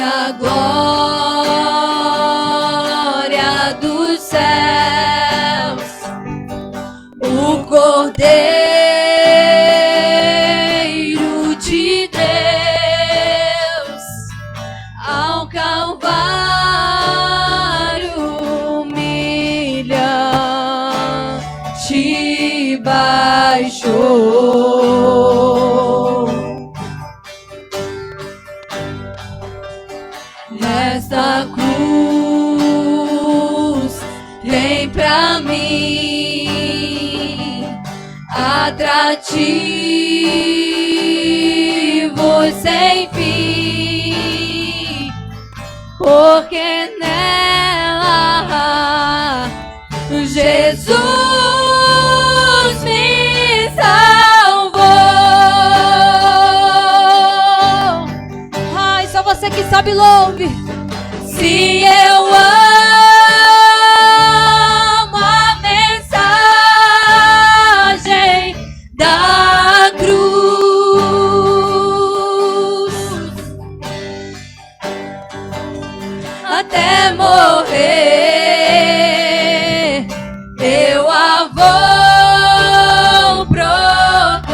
a glória dos céus, o Cordeiro de Deus ao Calvário humilhante baixou. Nesta cruz tem pra mim atrativo sem fim, porque nela Jesus me salvou. Ai, só você que sabe, louve. Se eu amo a mensagem da cruz, até morrer eu a vou proclamar.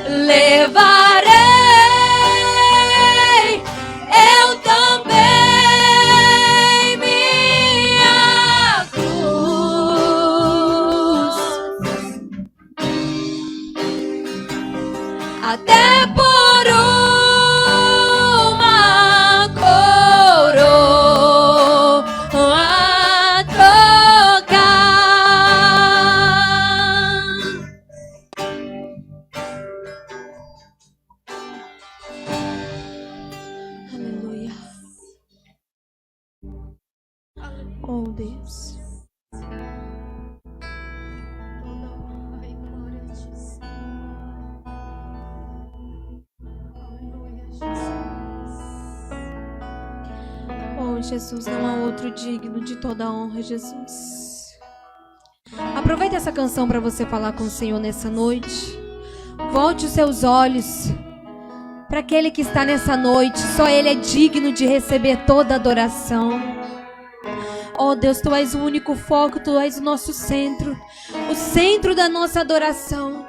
Levarei eu também minha cruz, até por uma coroa a trocar. Aleluia. Oh, Deus. Toda honra e glória a ti. Aleluia, Jesus. Oh, Jesus, não há outro digno de toda honra, Jesus. Aproveita essa canção para você falar com o Senhor nessa noite. Volte os seus olhos para aquele que está nessa noite. Só Ele é digno de receber toda adoração. Oh Deus, Tu és o único foco, Tu és o nosso centro, o centro da nossa adoração.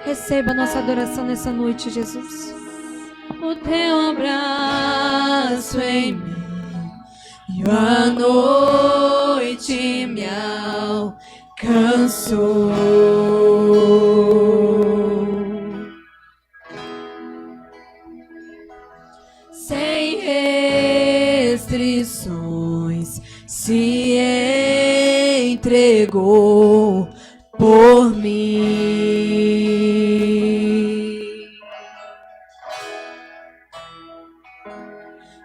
Receba a nossa adoração nessa noite, Jesus. O teu abraço em mim e a noite me alcançou. Sem restrições se entregou por mim.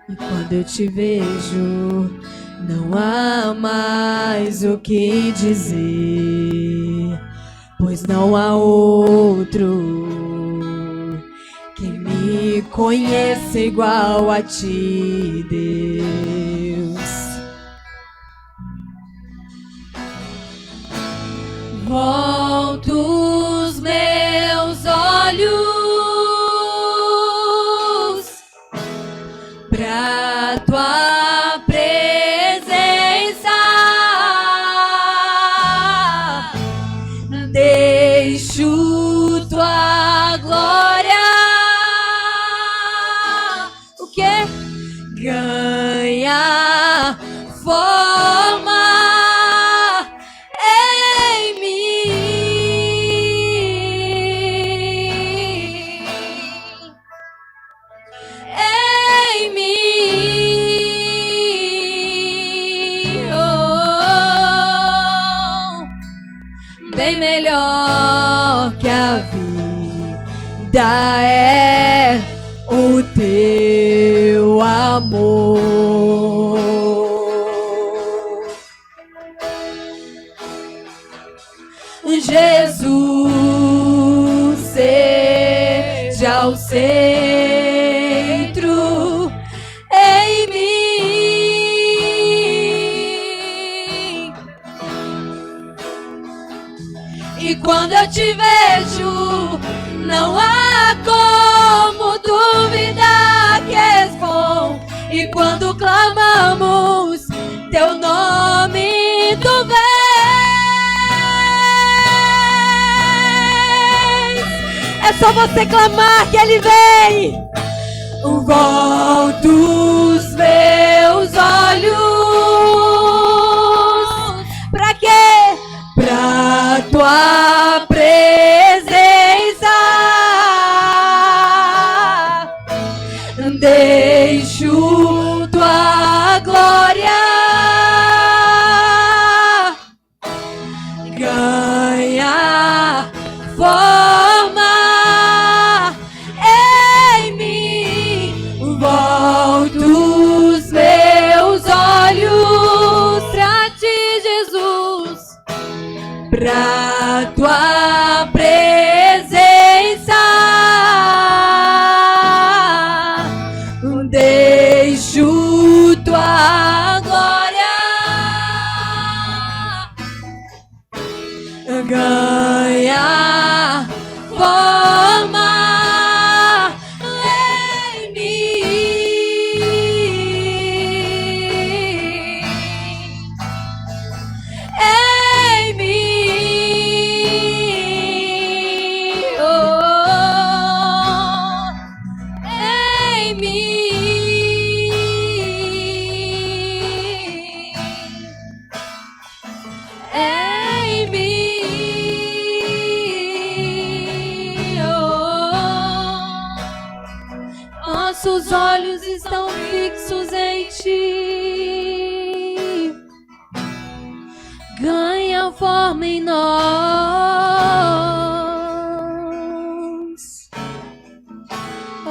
E quando eu te vejo, não há mais o que dizer, pois não há outro que me conheça igual a ti, Deus. Volto os meus olhos pra tua presença, deixo tua glória ganha forma em mim, em mim. Oh, bem melhor que a vida é o teu amor. Jesus, seja o centro em mim. E quando eu te vejo, não há como duvidar que és bom. E quando clamamos teu nome, tu vens. É só você clamar que ele vem. Volto os meus olhos. Pra quê? Pra tua presença. Deixo tua glória ganhar forma em mim. Volto os meus olhos pra ti, Jesus, pra tua presença. Deixo tua glória ganhar forma em mim. Em mim. Oh, em mim. Em mim, oh, nossos olhos estão fixos em ti, ganha forma em nós, oh,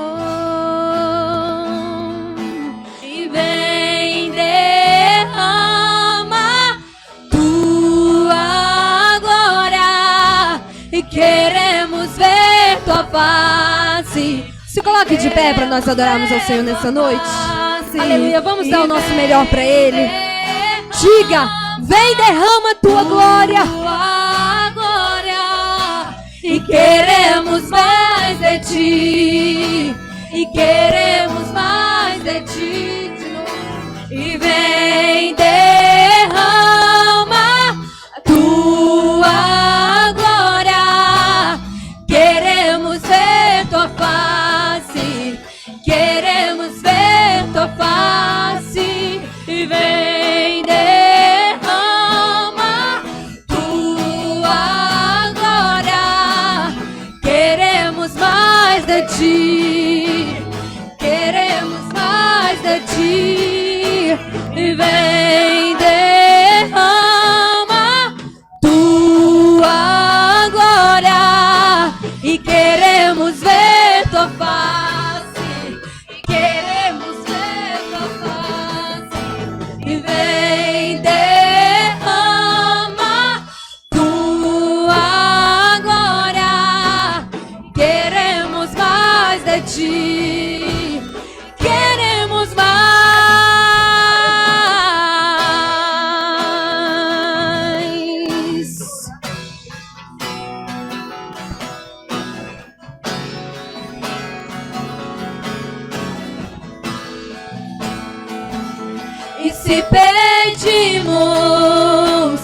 e vem derrama tua glória, e queremos ver tua face. Se coloque de pé para nós adorarmos ao Senhor nessa noite. Aleluia, vamos dar o nosso melhor para Ele. Diga, vem derrama tua glória. Tua glória, e queremos mais de ti, e queremos mais de ti, de novo. E vem derrama tua glória, queremos ver tua face, queremos ver tua face. E vem derrama tua glória, queremos mais de ti, queremos mais de ti. E vem derrama tua glória, e queremos ver tua face, queremos ver tua face. E vem derrama tua glória, queremos mais de ti, queremos mais. E se pedimos,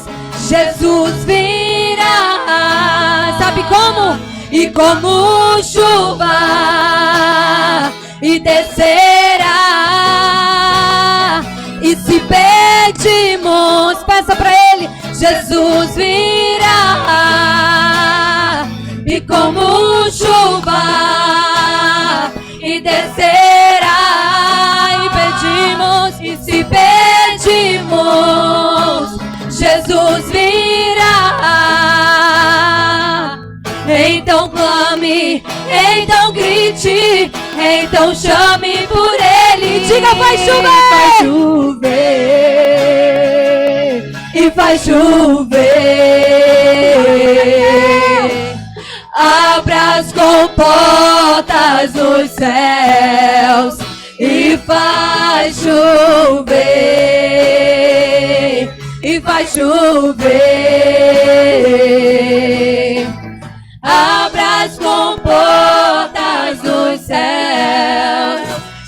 Jesus virá. Sabe como? E como chuva, e descerá. E se pedimos, peça pra Ele, Jesus virá. E como chuva, e descerá. E pedimos, e se pedimos, Jesus virá. Então clame, então grite, então chame por Ele. Diga, vai chover, vai chover, e vai chover. Abra as comportas dos céus e faz chover, e vai chover. abra as comportas dos céus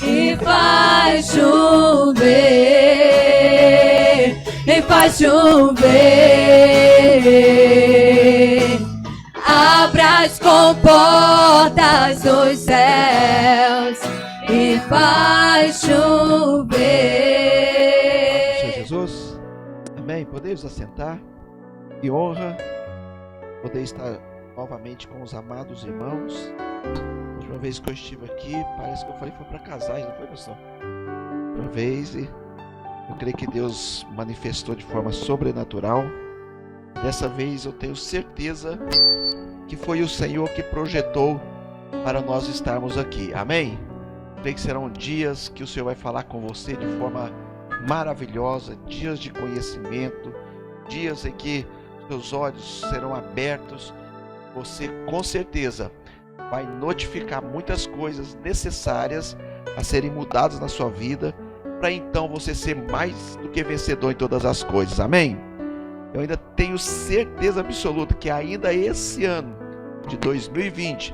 e faz chover, e faz chover. Abra as comportas dos céus e faz chover. Senhor Jesus, amém. Podemos assentar. Que honra poder estar novamente com os amados irmãos. A última vez que eu estive aqui, parece que eu falei que foi para casais, não foi, pastor? Uma vez, e eu creio que Deus manifestou de forma sobrenatural. Dessa vez eu tenho certeza que foi o Senhor que projetou para nós estarmos aqui. Amém? Creio que serão dias que o Senhor vai falar com você de forma maravilhosa, dias de conhecimento, dias em que seus olhos serão abertos. Você com certeza vai notificar muitas coisas necessárias a serem mudadas na sua vida, para então você ser mais do que vencedor em todas as coisas. Amém? Eu ainda tenho certeza absoluta que ainda esse ano de 2020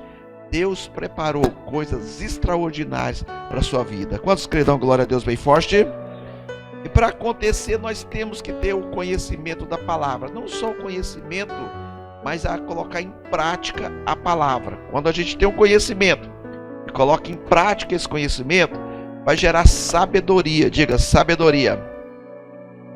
Deus preparou coisas extraordinárias para a sua vida. Quantos creem? Glória a Deus bem forte. E para acontecer nós temos que ter o conhecimento da palavra. Não só o conhecimento, mas a colocar em prática a palavra. Quando a gente tem um conhecimento e coloca em prática esse conhecimento, vai gerar sabedoria. Diga, sabedoria.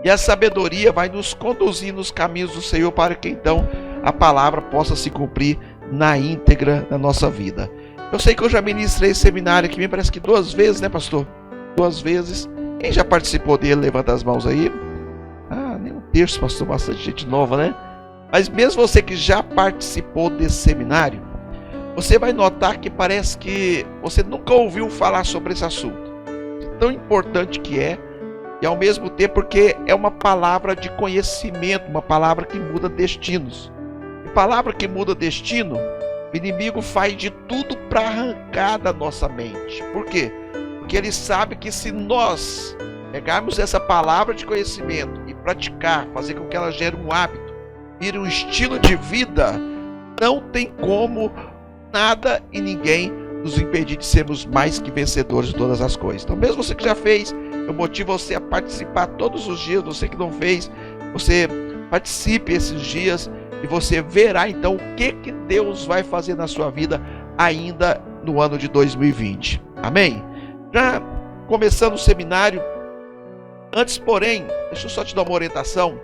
E a sabedoria vai nos conduzir nos caminhos do Senhor, para que então a palavra possa se cumprir na íntegra da nossa vida. Eu sei que eu já ministrei esse seminário aqui, me parece que 2 vezes, né, pastor? 2 vezes. Quem já participou dele, levanta as mãos aí. Nem um terço, pastor, bastante gente nova, né? Mas mesmo você que já participou desse seminário, você vai notar que parece que você nunca ouviu falar sobre esse assunto. Tão importante que é, e ao mesmo tempo porque é uma palavra de conhecimento, uma palavra que muda destinos. E palavra que muda destino, o inimigo faz de tudo para arrancar da nossa mente. Por quê? Porque ele sabe que se nós pegarmos essa palavra de conhecimento e praticar, fazer com que ela gere um hábito, vire um estilo de vida, não tem como nada e ninguém nos impedir de sermos mais que vencedores de todas as coisas. Então, mesmo você que já fez, eu motivo você a participar todos os dias. Você que não fez, você participe esses dias e você verá então o que Deus vai fazer na sua vida ainda no ano de 2020. Amém? Já começando o seminário, antes, porém, deixa eu só te dar uma orientação.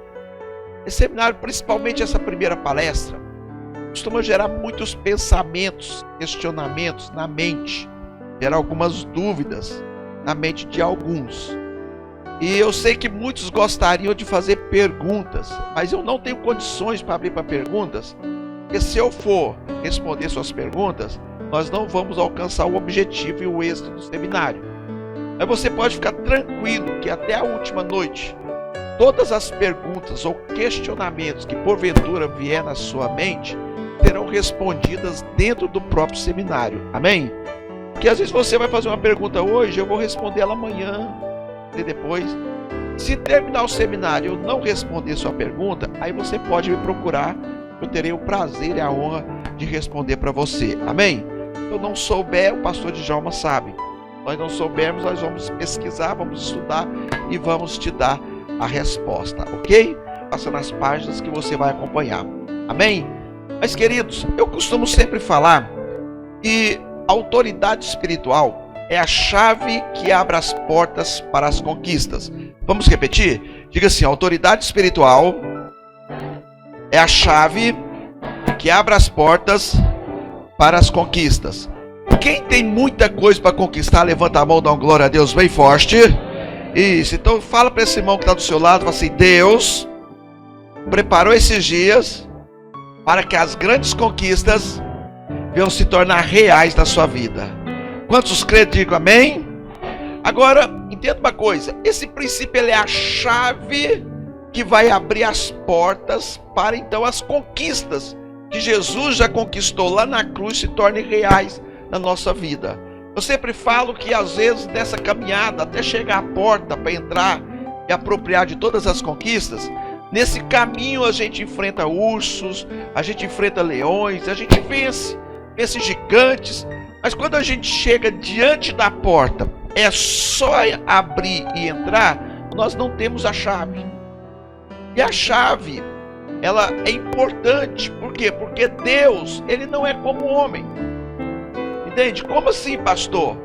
Esse seminário, principalmente essa primeira palestra, costuma gerar muitos pensamentos, questionamentos na mente, gerar algumas dúvidas na mente de alguns. E eu sei que muitos gostariam de fazer perguntas, mas eu não tenho condições para abrir para perguntas, porque se eu for responder suas perguntas, nós não vamos alcançar o objetivo e o êxito do seminário. Mas você pode ficar tranquilo que até a última noite, todas as perguntas ou questionamentos que porventura vier na sua mente serão respondidas dentro do próprio seminário. Amém? Porque às vezes você vai fazer uma pergunta hoje, eu vou responder ela amanhã e depois. Se terminar o seminário e eu não responder sua pergunta, aí você pode me procurar. Eu terei o prazer e a honra de responder para você. Amém? Se eu não souber, o pastor Djalma sabe. Nós não soubermos, nós vamos pesquisar, vamos estudar e vamos te dar a resposta, ok? Passa nas páginas que você vai acompanhar. Amém? Mas, queridos, eu costumo sempre falar que a autoridade espiritual é a chave que abre as portas para as conquistas. Vamos repetir? Diga assim: a autoridade espiritual é a chave que abre as portas para as conquistas. Quem tem muita coisa para conquistar, levanta a mão, dá uma glória a Deus bem forte. Isso, então fala para esse irmão que está do seu lado, fala assim: Deus preparou esses dias para que as grandes conquistas venham se tornar reais na sua vida. Quantos creem, digam amém? Agora, entenda uma coisa: esse princípio ele é a chave que vai abrir as portas para então as conquistas que Jesus já conquistou lá na cruz se tornem reais na nossa vida. Eu sempre falo que às vezes nessa caminhada até chegar à porta para entrar e apropriar de todas as conquistas, Nesse caminho a gente enfrenta ursos, a gente enfrenta leões, a gente vence gigantes. Mas quando a gente chega diante da porta, é só abrir e entrar, nós não temos a chave. E a chave, ela é importante. Por quê? Porque Deus, ele não é como o homem. Entende? Como assim, pastor?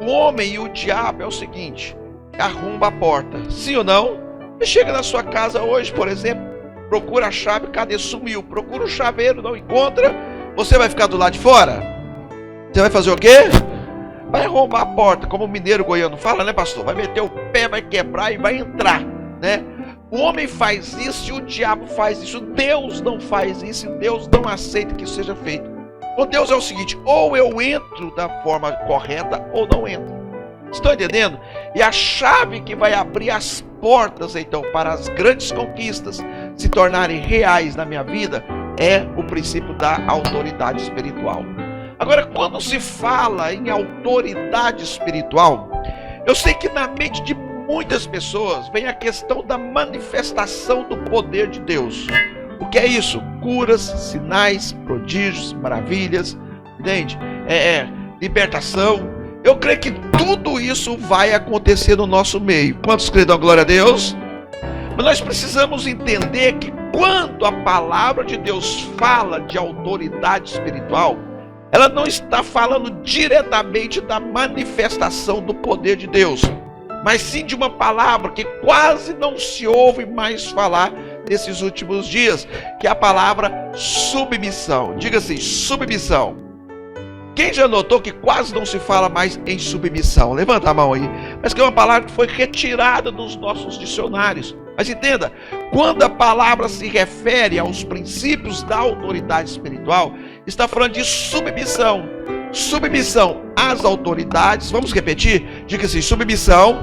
O homem e o diabo é o seguinte: arromba a porta. Sim ou não? Você chega na sua casa hoje, por exemplo, procura a chave, cadê? Sumiu. Procura o chaveiro, não encontra. Você vai ficar do lado de fora? Você vai fazer o quê? Vai arrombar a porta, como o mineiro goiano fala, né, pastor? Vai meter o pé, vai quebrar e vai entrar, né? O homem faz isso e o diabo faz isso. Deus não faz isso e Deus não aceita que isso seja feito. Com Deus é o seguinte: ou eu entro da forma correta ou não entro. Estão entendendo? E a chave que vai abrir as portas, então, para as grandes conquistas se tornarem reais na minha vida é o princípio da autoridade espiritual. Agora, quando se fala em autoridade espiritual, eu sei que na mente de muitas pessoas vem a questão da manifestação do poder de Deus. O que é isso? Curas, sinais, prodígios, maravilhas, entende? Libertação. Eu creio que tudo isso vai acontecer no nosso meio. Quantos creem? Glória a Deus. Mas nós precisamos entender que quando a palavra de Deus fala de autoridade espiritual, ela não está falando diretamente da manifestação do poder de Deus, mas sim de uma palavra que quase não se ouve mais falar nesses últimos dias, que é a palavra submissão. Diga assim: submissão. Quem já notou que quase não se fala mais em submissão? Levanta a mão aí. Mas que é uma palavra que foi retirada dos nossos dicionários. Mas entenda, quando a palavra se refere aos princípios da autoridade espiritual, está falando de submissão. Submissão às autoridades. Vamos repetir? Diga assim: submissão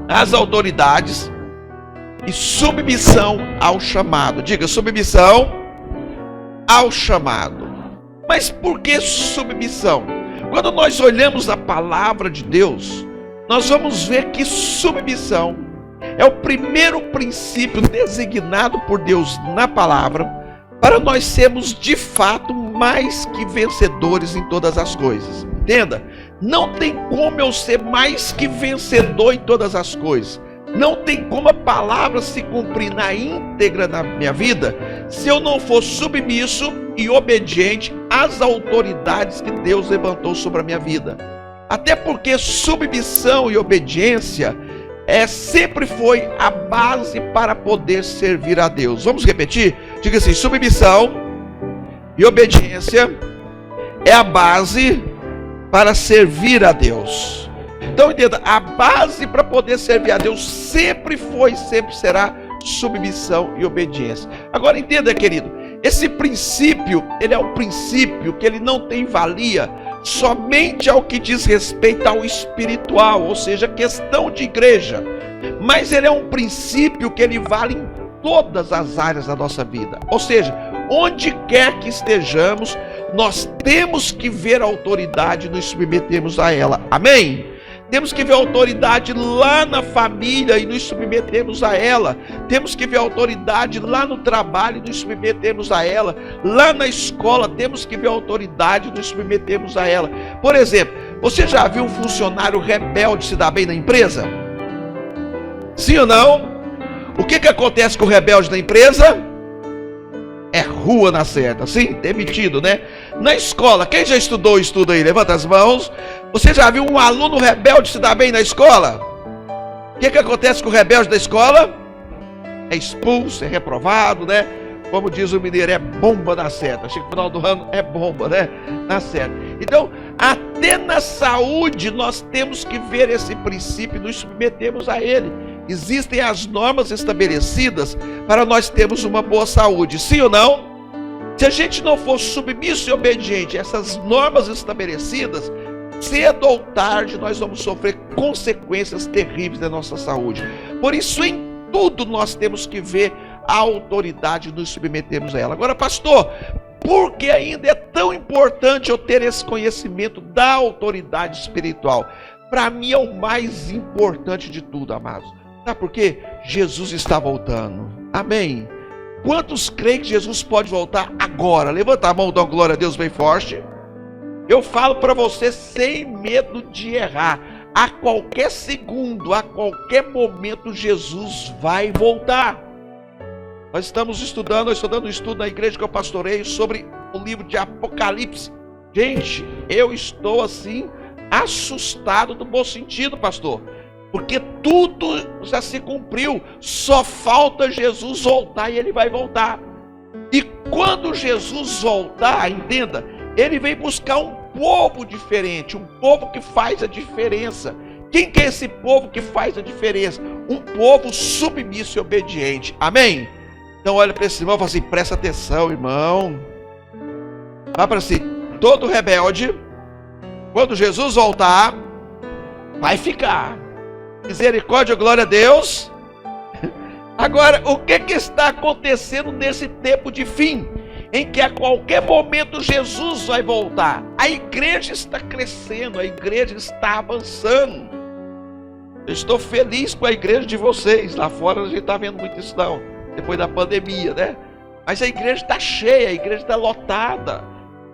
às autoridades e submissão ao chamado. Diga: submissão ao chamado. Mas por que submissão? Quando nós olhamos a palavra de Deus, nós vamos ver que submissão é o primeiro princípio designado por Deus na palavra para nós sermos de fato mais que vencedores em todas as coisas. Entenda? Não tem como eu ser mais que vencedor em todas as coisas. Não tem como a palavra se cumprir na íntegra na minha vida se eu não for submisso e obediente às autoridades que Deus levantou sobre a minha vida. Até porque submissão e obediência sempre foi a base para poder servir a Deus. Vamos repetir? Diga assim: submissão e obediência é a base para servir a Deus. Então entenda, a base para poder servir a Deus sempre foi e sempre será submissão e obediência. Agora entenda, querido, esse princípio, ele é um princípio que ele não tem valia somente ao que diz respeito ao espiritual, ou seja, questão de igreja, mas ele é um princípio que ele vale em todas as áreas da nossa vida. Ou seja, onde quer que estejamos, nós temos que ver a autoridade e nos submetermos a ela. Amém? Temos que ver a autoridade lá na família e nos submetermos a ela. Temos que ver a autoridade lá no trabalho e nos submetermos a ela. Lá na escola temos que ver a autoridade e nos submetermos a ela. Por exemplo, você já viu um funcionário rebelde se dar bem na empresa? Sim ou não? O que acontece com o rebelde na empresa? É rua na certa, sim? Demitido, né? Na escola, quem já estudou, estuda aí, levanta as mãos. Você já viu um aluno rebelde se dar bem na escola? O que acontece com o rebelde da escola? É expulso, é reprovado, né? Como diz o mineiro, é bomba na certa. Chega no final do ano, é bomba, né? Na certa. Então, até na saúde nós temos que ver esse princípio e nos submetemos a ele. Existem as normas estabelecidas para nós termos uma boa saúde, sim ou não? Se a gente não for submisso e obediente a essas normas estabelecidas, cedo ou tarde nós vamos sofrer consequências terríveis da nossa saúde. Por isso, em tudo nós temos que ver a autoridade e nos submetermos a ela. Agora, pastor, por que ainda é tão importante eu ter esse conhecimento da autoridade espiritual? Para mim é o mais importante de tudo, amados. Sabe por quê? Jesus está voltando. Amém. Quantos creem que Jesus pode voltar agora? Levanta a mão, dá uma glória a Deus bem forte. Eu falo para você sem medo de errar. A qualquer segundo, a qualquer momento, Jesus vai voltar. Nós estamos estudando, eu estou dando um estudo na igreja que eu pastoreio sobre o livro de Apocalipse. Gente, eu estou assim, assustado no bom sentido, pastor. Porque tudo já se cumpriu, só falta Jesus voltar e ele vai voltar. E quando Jesus voltar, entenda, ele vem buscar um povo diferente, um povo que faz a diferença. Quem que é esse povo que faz a diferença? Um povo submisso e obediente. Amém? Então olha para esse irmão e fala assim, presta atenção, irmão. Fala para si, todo rebelde, quando Jesus voltar, vai ficar. Misericórdia, glória a Deus. Agora, o que está acontecendo nesse tempo de fim? Em que a qualquer momento Jesus vai voltar. A igreja está crescendo, a igreja está avançando. Eu estou feliz com a igreja de vocês. Lá fora a gente está vendo muito isso não, depois da pandemia, né? Mas a igreja está cheia, a igreja está lotada.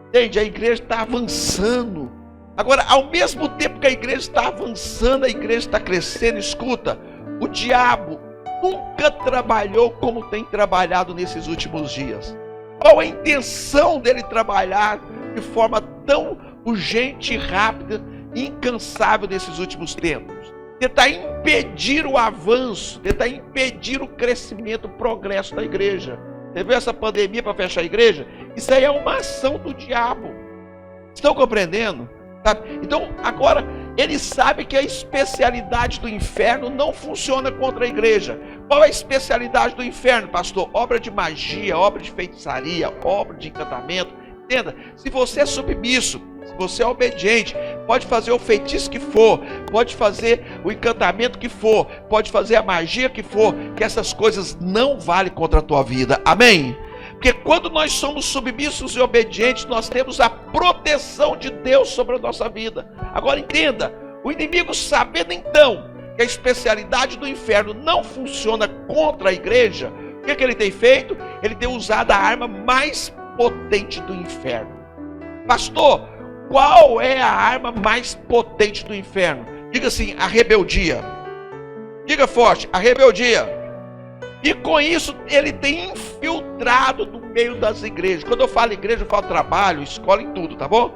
Entende? A igreja está avançando. Agora, ao mesmo tempo que a igreja está avançando, a igreja está crescendo, escuta, o diabo nunca trabalhou como tem trabalhado nesses últimos dias. Qual a intenção dele trabalhar de forma tão urgente, rápida e incansável nesses últimos tempos? Tentar impedir o avanço, tentar impedir o crescimento, o progresso da igreja. Você viu essa pandemia para fechar a igreja? Isso aí é uma ação do diabo. Estão compreendendo? Então, agora, ele sabe que a especialidade do inferno não funciona contra a igreja. Qual é a especialidade do inferno, pastor? Obra de magia, obra de feitiçaria, obra de encantamento. Entenda, se você é submisso, se você é obediente, pode fazer o feitiço que for, pode fazer o encantamento que for, pode fazer a magia que for, que essas coisas não valem contra a tua vida. Amém? Porque quando nós somos submissos e obedientes, nós temos a proteção de Deus sobre a nossa vida. Agora entenda, o inimigo sabendo então que a especialidade do inferno não funciona contra a igreja, o que ele tem feito? Ele tem usado a arma mais potente do inferno. Pastor, qual é a arma mais potente do inferno? Diga assim, a rebeldia. Diga forte, a rebeldia. E com isso ele tem infiltrado no meio das igrejas. Quando eu falo igreja, eu falo trabalho, escola, em tudo, tá bom?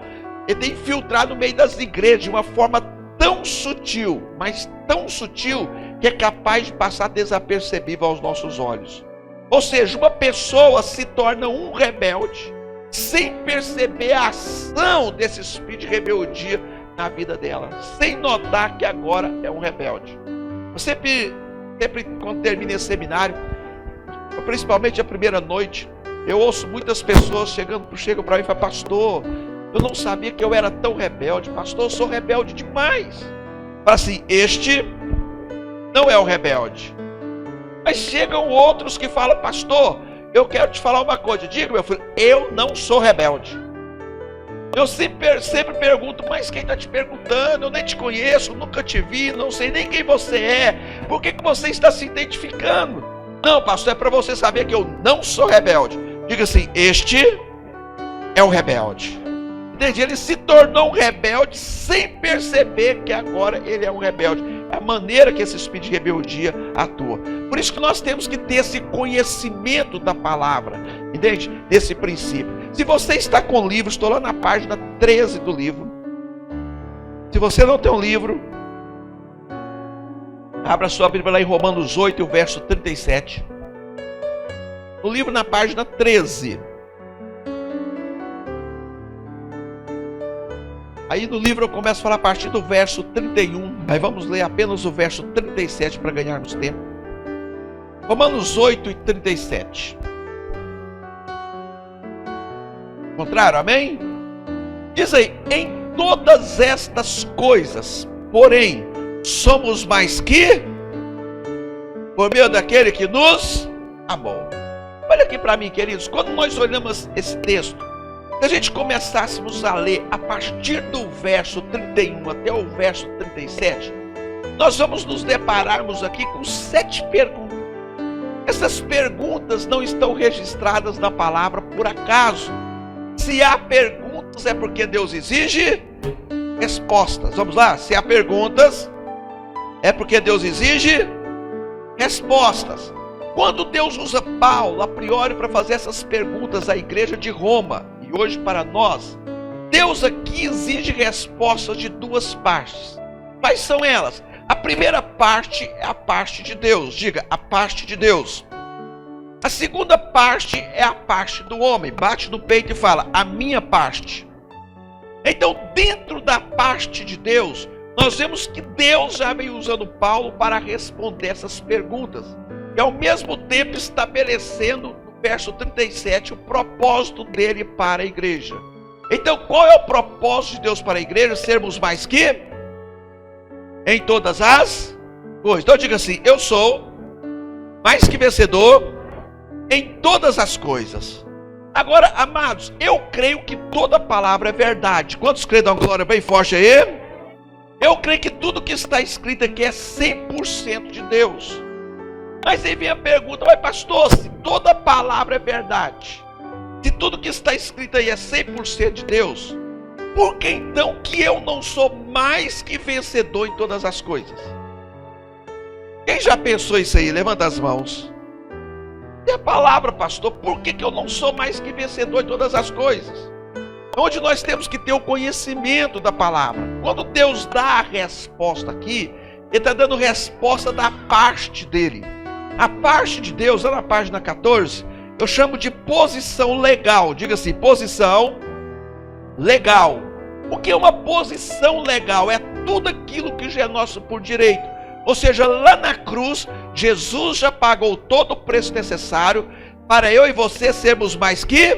Ele tem infiltrado no meio das igrejas de uma forma tão sutil, mas tão sutil, que é capaz de passar desapercebível aos nossos olhos. Ou seja, uma pessoa se torna um rebelde sem perceber a ação desse espírito de rebeldia na vida dela, sem notar que agora é um rebelde. Eu sempre quando termina esse seminário, principalmente a primeira noite, eu ouço muitas pessoas chegam para mim e falam, pastor, eu não sabia que eu era tão rebelde. Pastor, eu sou rebelde demais. Fala assim, este não é o rebelde. Mas chegam outros que falam, pastor, eu quero te falar uma coisa. Diga, meu filho, eu não sou rebelde. Eu sempre pergunto, mas quem está te perguntando? Eu nem te conheço, nunca te vi, não sei nem quem você é. Por que você está se identificando? Não, pastor, é para você saber que eu não sou rebelde. Diga assim, este é o rebelde. Entende? Ele se tornou um rebelde sem perceber que agora ele é um rebelde. É a maneira que esse espírito de rebeldia atua. Por isso que nós temos que ter esse conhecimento da palavra. Entende? Desse princípio. Se você está com o livro, estou lá na página 13 do livro. Se você não tem um livro, abra sua Bíblia lá em Romanos 8, o verso 37. O livro na página 13. Aí no livro eu começo a falar a partir do verso 31. Aí vamos ler apenas o verso 37 para ganharmos tempo. Romanos 8 e 37. Encontraram? Amém? Diz aí, em todas estas coisas, porém, somos mais que por meio daquele que nos amou. Olha aqui para mim, queridos, quando nós olhamos esse texto, se a gente começássemos a ler a partir do verso 31 até o verso 37, nós vamos nos depararmos aqui com 7 perguntas. Essas perguntas não estão registradas na palavra por acaso. Se há perguntas, é porque Deus exige respostas. Vamos lá? Se há perguntas, é porque Deus exige respostas. Quando Deus usa Paulo, a priori, para fazer essas perguntas à igreja de Roma, e hoje para nós, Deus aqui exige respostas de duas partes. Quais são elas? A primeira parte é a parte de Deus. Diga, a parte de Deus. A segunda parte é a parte do homem. Bate no peito e fala, a minha parte. Então, dentro da parte de Deus, nós vemos que Deus já vem usando Paulo para responder essas perguntas. E ao mesmo tempo estabelecendo, no verso 37, o propósito dele para a igreja. Então, qual é o propósito de Deus para a igreja? Sermos mais que em todas as coisas. Então diga assim, eu sou mais que vencedor em todas as coisas. Agora, amados, eu creio que toda palavra é verdade. Quantos creem? Dá uma glória bem forte aí. Eu creio que tudo que está escrito aqui é 100% de Deus. Mas aí vem a pergunta, mas pastor, se toda palavra é verdade, se tudo que está escrito aí é 100% de Deus, por que então que eu não sou mais que vencedor em todas as coisas? Quem já pensou isso aí? Levanta as mãos. E a palavra, pastor, por que eu não sou mais que vencedor em todas as coisas? Onde nós temos que ter o conhecimento da palavra. Quando Deus dá a resposta aqui, Ele está dando resposta da parte dele. A parte de Deus, lá na página 14, eu chamo de posição legal. Diga assim, posição legal. O que é uma posição legal? É tudo aquilo que já é nosso por direito. Ou seja, lá na cruz, Jesus já pagou todo o preço necessário para eu e você sermos mais que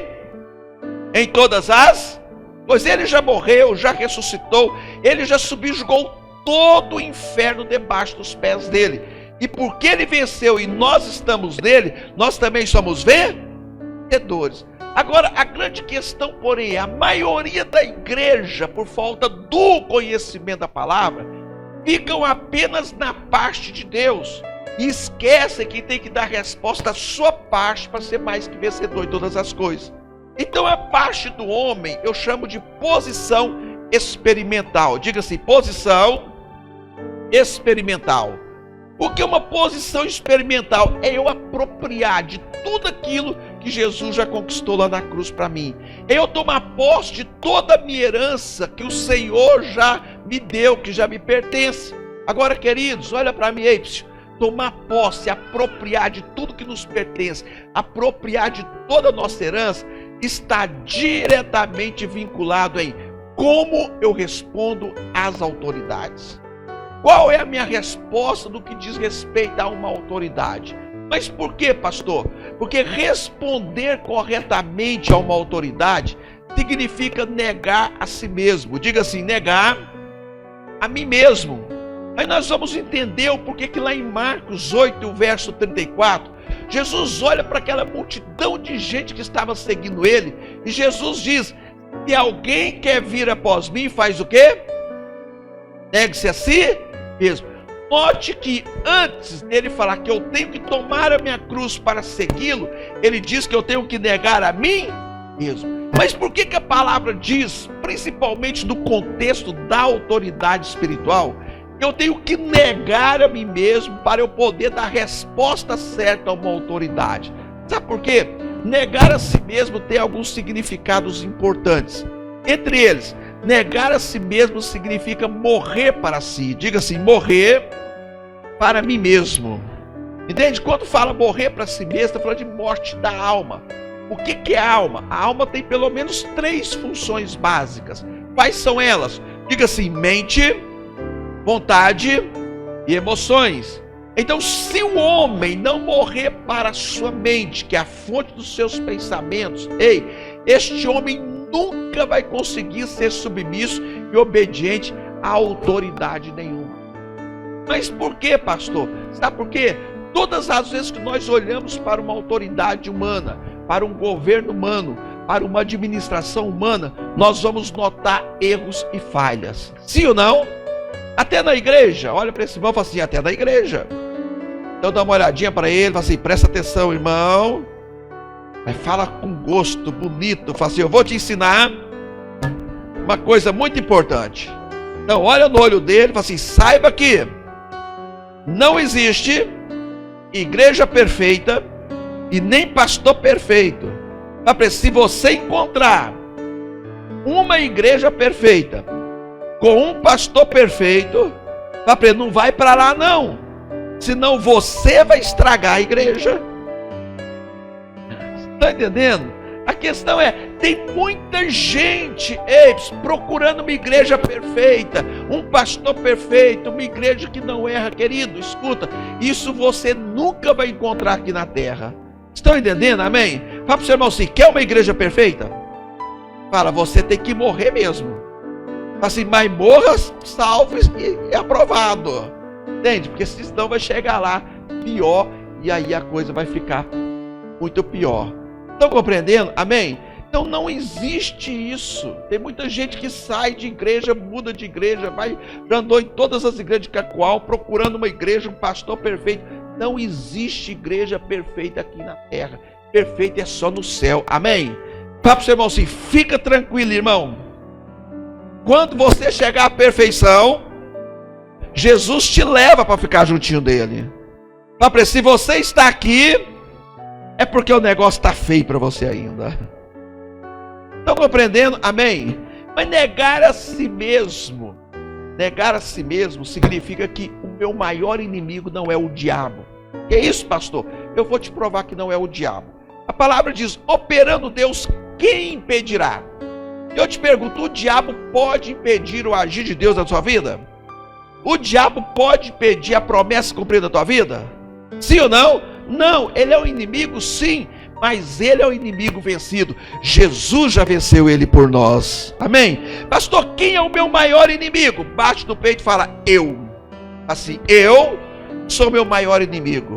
em todas as, pois Ele já morreu, já ressuscitou, Ele já subjugou todo o inferno debaixo dos pés dele. E porque Ele venceu e nós estamos nele, nós também somos vencedores. Agora, a grande questão, porém, a maioria da igreja, por falta do conhecimento da palavra, ficam apenas na parte de Deus e esquecem que tem que dar resposta à sua parte para ser mais que vencedor em todas as coisas. Então a parte do homem eu chamo de posição experimental. Diga assim, posição experimental. O que é uma posição experimental? É eu apropriar de tudo aquilo que Jesus já conquistou lá na cruz para mim. É eu tomar posse de toda a minha herança que o Senhor já me deu, que já me pertence. Agora, queridos, olha para mim aí, tomar posse, apropriar de tudo que nos pertence, apropriar de toda a nossa herança, está diretamente vinculado em como eu respondo às autoridades. Qual é a minha resposta do que diz respeito a uma autoridade? Mas por que, pastor? Porque responder corretamente a uma autoridade significa negar a si mesmo. Diga assim, negar a mim mesmo. Aí nós vamos entender o porquê que lá em Marcos 8, verso 34, Jesus olha para aquela multidão de gente que estava seguindo ele, e Jesus diz, se alguém quer vir após mim, faz o quê? Negue-se a si mesmo. Note que antes dele falar que eu tenho que tomar a minha cruz para segui-lo, ele diz que eu tenho que negar a mim mesmo. Mas por que a palavra diz, principalmente no contexto da autoridade espiritual, eu tenho que negar a mim mesmo para eu poder dar a resposta certa a uma autoridade? Sabe por quê? Negar a si mesmo tem alguns significados importantes. Entre eles, negar a si mesmo significa morrer para si. Diga assim, morrer para mim mesmo. Entende? Quando fala morrer para si mesmo, está falando de morte da alma. O que é a alma? A alma tem pelo menos 3 funções básicas. Quais são elas? Diga assim, mente, vontade e emoções. Então, se o homem não morrer para a sua mente, que é a fonte dos seus pensamentos, este homem nunca vai conseguir ser submisso e obediente a autoridade nenhuma. Mas por que, pastor? Sabe por quê? Todas as vezes que nós olhamos para uma autoridade humana, para um governo humano, para uma administração humana, nós vamos notar erros e falhas. Sim ou não? Até na igreja, olha para esse irmão e fala assim, até na igreja. Então dá uma olhadinha para ele, fala assim, presta atenção, irmão. Aí fala com gosto, bonito, fala assim, eu vou te ensinar uma coisa muito importante. Então olha no olho dele, fala assim, saiba que não existe igreja perfeita e nem pastor perfeito. Se você encontrar uma igreja perfeita com um pastor perfeito, não vai para lá não, senão você vai estragar a igreja. Está entendendo? A questão é, tem muita gente procurando uma igreja perfeita, um pastor perfeito, uma igreja que não erra. Querido, escuta, isso você nunca vai encontrar aqui na terra. Estão entendendo? Amém? Fala para o seu irmão assim, quer uma igreja perfeita? Fala, você tem que morrer mesmo. Fala assim, mas morra salvo e aprovado. Entende? Porque senão vai chegar lá pior e aí a coisa vai ficar muito pior. Estão compreendendo? Amém? Então não existe isso. Tem muita gente que sai de igreja, muda de igreja, já andou em todas as igrejas de Cacoal, procurando uma igreja, um pastor perfeito. Não existe igreja perfeita aqui na terra. Perfeita é só no céu. Amém? Fala para o seu irmão assim, fica tranquilo, irmão. Quando você chegar à perfeição, Jesus te leva para ficar juntinho dele. Fala para ele, se você está aqui, é porque o negócio está feio para você ainda. Estão compreendendo? Amém? Mas negar a si mesmo significa que o meu maior inimigo não é o diabo. Que é isso, pastor? Eu vou te provar que não é o diabo. A palavra diz, operando Deus, quem impedirá? Eu te pergunto, o diabo pode impedir o agir de Deus na sua vida? O diabo pode impedir a promessa cumprida na tua vida? Sim ou não? Não, ele é o inimigo, sim, mas ele é o inimigo vencido. Jesus já venceu ele por nós. Amém? Pastor, quem é o meu maior inimigo? Bate no peito e fala, eu. Assim, eu sou meu maior inimigo.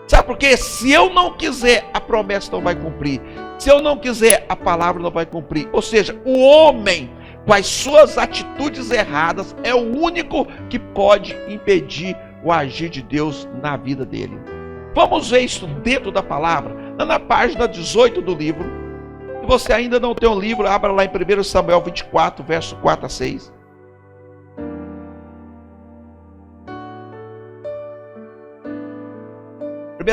Sabe por quê? Se eu não quiser, a promessa não vai cumprir. Se eu não quiser, a palavra não vai cumprir. Ou seja, o homem, com as suas atitudes erradas, é o único que pode impedir o agir de Deus na vida dele. Vamos ver isso dentro da palavra, na página 18 do livro. Se você ainda não tem um livro, abra lá em 1 Samuel 24, verso 4 a 6.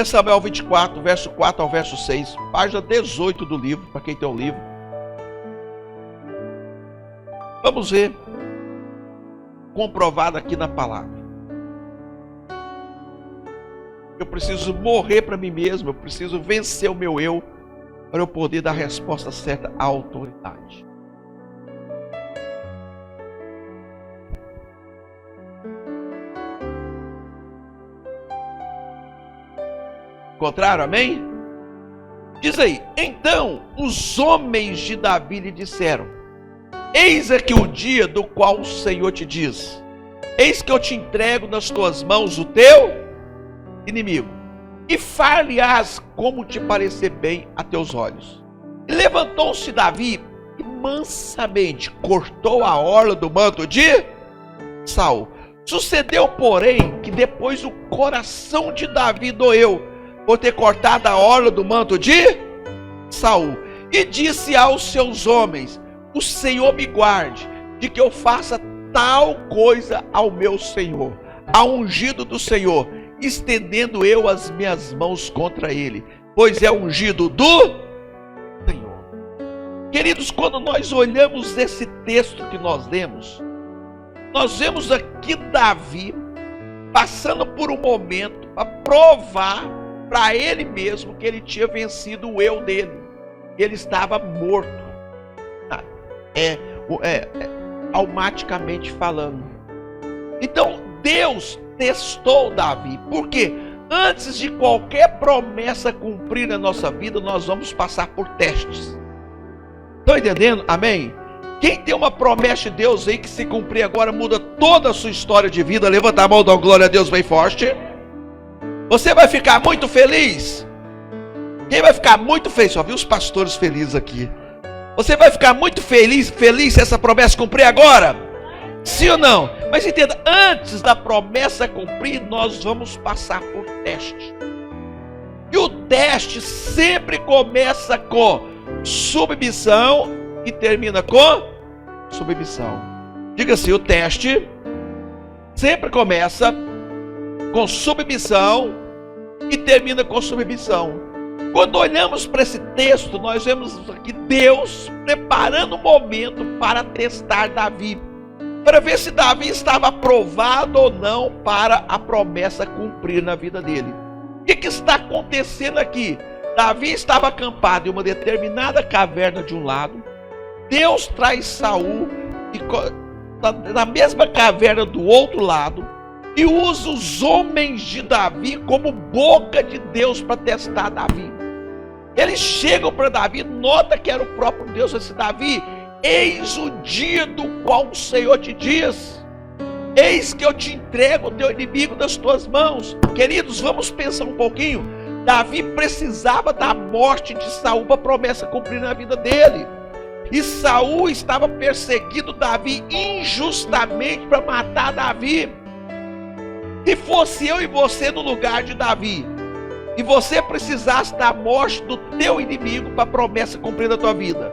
Samuel 24, verso 4 ao verso 6, página 18 do livro, para quem tem um livro. Vamos ver, comprovado aqui na palavra. Eu preciso morrer para mim mesmo, eu preciso vencer o meu eu, para eu poder dar a resposta certa à autoridade. Encontraram, amém? Diz aí, então os homens de Davi lhe disseram, eis aqui o dia do qual o Senhor te diz, eis que eu te entrego nas tuas mãos o teu inimigo, e far-lhe-ás como te parecer bem a teus olhos. E levantou-se Davi e mansamente cortou a orla do manto de Saul. Sucedeu, porém, que depois o coração de Davi doeu por ter cortado a orla do manto de Saul, e disse aos seus homens, o Senhor me guarde, de que eu faça tal coisa ao meu Senhor, ao ungido do Senhor, estendendo eu as minhas mãos contra ele, pois é ungido do Senhor. Queridos, quando nós olhamos esse texto que nós lemos, nós vemos aqui Davi passando por um momento para provar para ele mesmo que ele tinha vencido o eu dele. Ele estava morto. Almaticamente falando. Então Deus testou Davi. Por quê? Antes de qualquer promessa cumprir na nossa vida, nós vamos passar por testes. Estão entendendo? Amém? Quem tem uma promessa de Deus aí que se cumprir agora muda toda a sua história de vida, levanta a mão, dá uma glória a Deus bem forte. Você vai ficar muito feliz? Quem vai ficar muito feliz? Só vi os pastores felizes aqui. Você vai ficar muito feliz se essa promessa cumprir agora? Sim ou não? Mas entenda, antes da promessa cumprir, nós vamos passar por teste. E o teste sempre começa com submissão e termina com submissão. Diga assim, o teste sempre começa com submissão e termina com submissão. Quando olhamos para esse texto, nós vemos aqui Deus preparando um momento para testar Davi, para ver se Davi estava aprovado ou não para a promessa cumprir na vida dele. O que está acontecendo aqui? Davi estava acampado em uma determinada caverna de um lado, Deus traz Saul na mesma caverna do outro lado e usa os homens de Davi como boca de Deus para testar Davi. Eles chegam para Davi, nota que era o próprio Deus, disse: Davi, eis o dia do qual o Senhor te diz, eis que eu te entrego o teu inimigo das tuas mãos. Queridos, vamos pensar um pouquinho. Davi precisava da morte de Saul para a promessa cumprir na vida dele. E Saul estava perseguindo Davi injustamente para matar Davi. Se fosse eu e você no lugar de Davi, e você precisasse da morte do teu inimigo para a promessa cumprir na tua vida,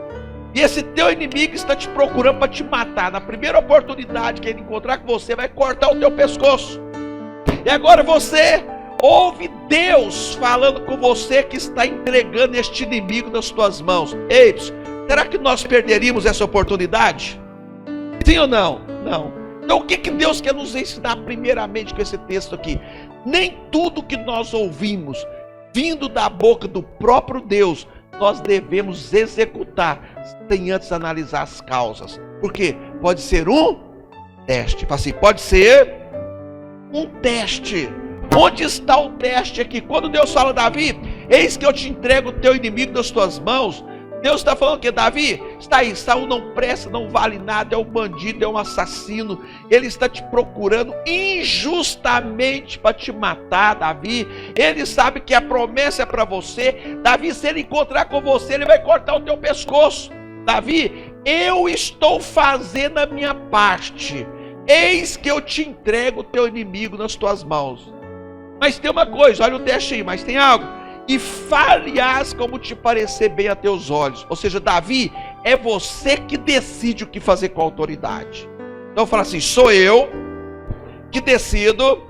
e esse teu inimigo está te procurando para te matar, na primeira oportunidade que ele encontrar com você, vai cortar o teu pescoço. E agora você ouve Deus falando com você que está entregando este inimigo nas tuas mãos. Ei, será que nós perderíamos essa oportunidade? Sim ou não? Não. Então o que Deus quer nos ensinar primeiramente com esse texto aqui? Nem tudo que nós ouvimos vindo da boca do próprio Deus nós devemos executar sem antes analisar as causas. Por quê? Pode ser um teste. Assim, pode ser um teste. Onde está o teste aqui? Quando Deus fala: Davi, eis que eu te entrego o teu inimigo das tuas mãos, Deus está falando que Davi, está aí, Saul não presta, não vale nada, é um bandido, é um assassino, ele está te procurando injustamente para te matar, Davi. Ele sabe que a promessa é para você. Davi, se ele encontrar com você, ele vai cortar o teu pescoço. Davi, eu estou fazendo a minha parte, eis que eu te entrego o teu inimigo nas tuas mãos. Mas tem uma coisa, olha o teste aí, mas tem algo: e far-lhe-ás como te parecer bem a teus olhos. Ou seja, Davi, é você que decide o que fazer com a autoridade. Então fala assim: sou eu que decido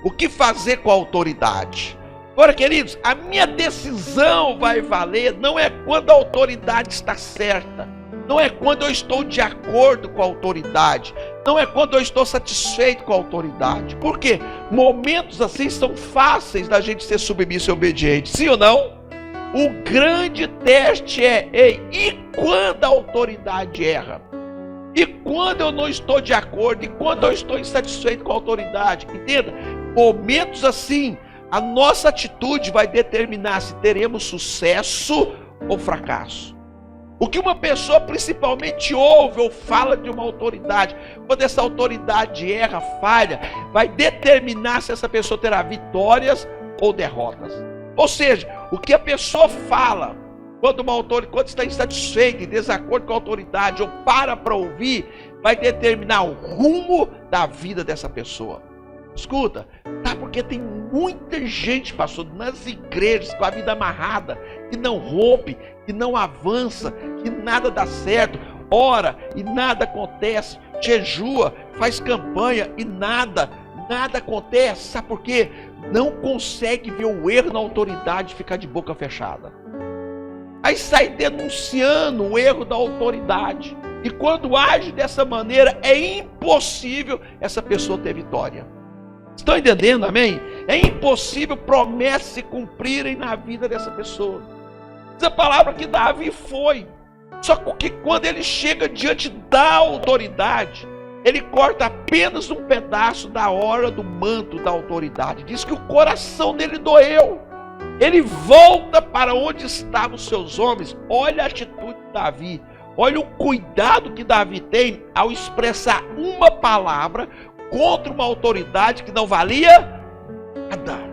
o que fazer com a autoridade. Agora, queridos, a minha decisão vai valer não é quando a autoridade está certa, não é quando eu estou de acordo com a autoridade, não é quando eu estou satisfeito com a autoridade. Por quê? Momentos assim são fáceis da gente ser submisso e obediente, sim ou não? O grande teste é: e quando a autoridade erra? E quando eu não estou de acordo? E quando eu estou insatisfeito com a autoridade? Entenda? Momentos assim, a nossa atitude vai determinar se teremos sucesso ou fracasso. O que uma pessoa principalmente ouve ou fala de uma autoridade, quando essa autoridade erra, falha, vai determinar se essa pessoa terá vitórias ou derrotas. Ou seja, o que a pessoa fala quando está insatisfeita, em desacordo com a autoridade, ou para ouvir, vai determinar o rumo da vida dessa pessoa. Escuta, tá? Porque tem muita gente, pastor, nas igrejas com a vida amarrada, que não rompe, que não avança, que nada dá certo, ora e nada acontece, jejua, faz campanha e nada acontece. Sabe por quê? Não consegue ver o erro na autoridade e ficar de boca fechada. Aí sai denunciando o erro da autoridade. E quando age dessa maneira, é impossível essa pessoa ter vitória. Estão entendendo, amém? É impossível promessas se cumprirem na vida dessa pessoa. Essa palavra que Davi foi. Só que quando ele chega diante da autoridade, ele corta apenas um pedaço da orla do manto da autoridade. Diz que o coração dele doeu. Ele volta para onde estavam os seus homens. Olha a atitude de Davi. Olha o cuidado que Davi tem ao expressar uma palavra contra uma autoridade que não valia nada.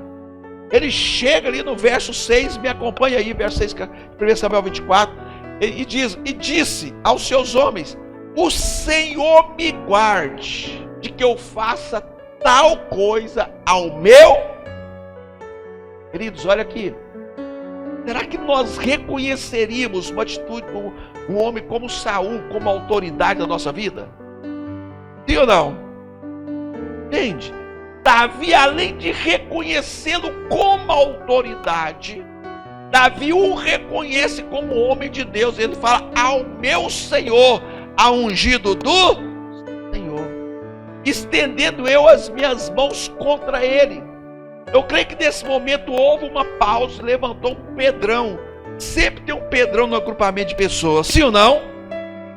Ele chega ali no verso 6, me acompanha aí, verso 6, 1 Samuel 24, e disse aos seus homens: o Senhor me guarde. de que eu faça tal coisa ao meu? Queridos, olha aqui. Será que nós reconheceríamos uma atitude de um homem como Saul, como autoridade da nossa vida? Sim ou não? Entende? Davi, além de reconhecê-lo como autoridade, Davi o reconhece como homem de Deus. Ele fala: ao meu Senhor, a ungido do Senhor, estendendo eu as minhas mãos contra ele. Eu creio que nesse momento houve uma pausa, levantou um Pedrão. Sempre tem um Pedrão no agrupamento de pessoas, sim ou não?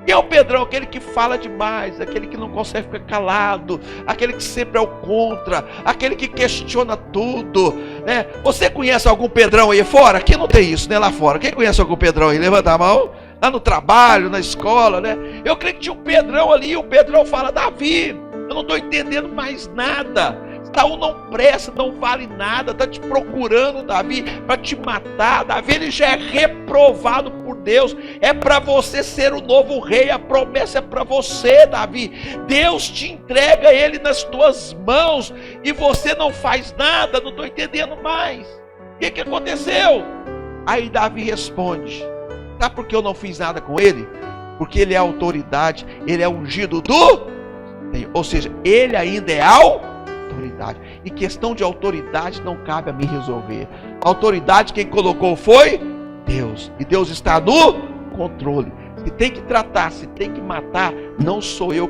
Quem é o Pedrão? Aquele que fala demais, aquele que não consegue ficar calado, aquele que sempre é o contra, aquele que questiona tudo, né? Você conhece algum Pedrão aí fora? Aqui não tem isso, né? Lá fora. Quem conhece algum Pedrão aí? Levanta a mão. Lá no trabalho, na escola, né? Eu creio que tinha um Pedrão ali, e o Pedrão fala: Davi, eu não estou entendendo mais nada. Saul não presta, não vale nada, está te procurando, Davi, para te matar. Davi, ele já é reprovado por Deus. É para você ser o novo rei, a promessa é para você, Davi. Deus te entrega ele nas tuas mãos e você não faz nada. Não estou entendendo mais. O que aconteceu? Aí Davi responde: sabe por que eu não fiz nada com ele? Porque ele é autoridade, ele é ungido do Senhor. Ou seja, ele ainda é autoridade. E questão de autoridade não cabe a mim resolver. A autoridade quem colocou foi Deus. E Deus está no controle. Se tem que tratar, se tem que matar, não sou eu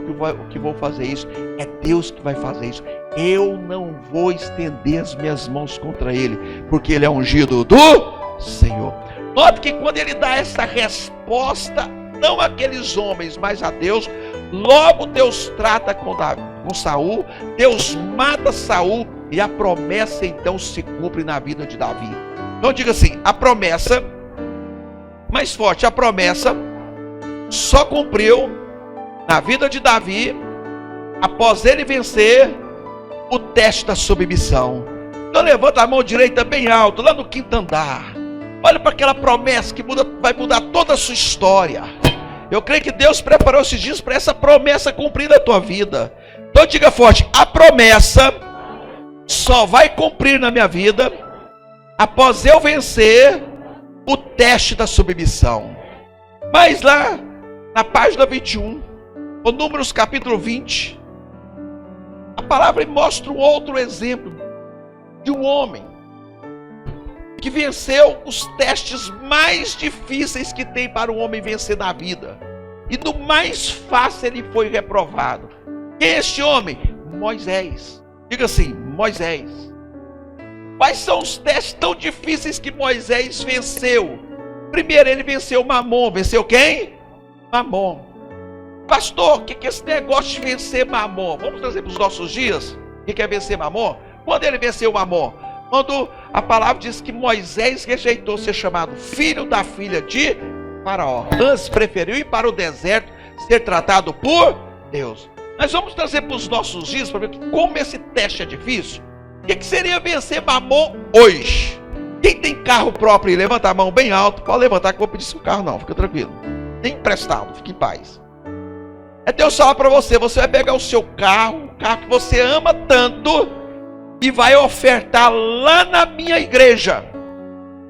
que vou fazer isso. É Deus que vai fazer isso. Eu não vou estender as minhas mãos contra ele, porque ele é ungido do Senhor. Note que quando ele dá essa resposta, não àqueles homens, mas a Deus, logo Deus trata com Saul, Deus mata Saul e a promessa então se cumpre na vida de Davi. Então diga assim: a promessa, mais forte, a promessa só cumpriu na vida de Davi após ele vencer o teste da submissão. Então levanta a mão direita bem alto, lá no quinto andar. Olha para aquela promessa que vai mudar toda a sua história. Eu creio que Deus preparou esses dias para essa promessa cumprir na tua vida. Então diga forte: a promessa só vai cumprir na minha vida após eu vencer o teste da submissão. Mas lá na página 21, o Números capítulo 20, a palavra mostra um outro exemplo de um homem que venceu os testes mais difíceis que tem para o homem vencer na vida. E no mais fácil ele foi reprovado. Quem é este homem? Moisés. Diga assim: Moisés. Quais são os testes tão difíceis que Moisés venceu? Primeiro, ele venceu Mamon. Venceu quem? Mamon. Pastor, o que é esse negócio de vencer Mamon? Vamos trazer para os nossos dias? O que é vencer Mamon? Quando ele venceu Mamon? Quando a palavra diz que Moisés rejeitou ser chamado filho da filha de Faraó. Antes preferiu ir para o deserto, ser tratado por Deus. Nós vamos trazer para os nossos dias para ver como esse teste é difícil. O que seria vencer Mamon hoje? Quem tem carro próprio, levanta a mão bem alto. Pode levantar que eu vou pedir seu carro não, fica tranquilo. Nem emprestado, fique em paz. É Deus falar para você: você vai pegar o seu carro, o carro que você ama tanto, e vai ofertar lá na minha igreja.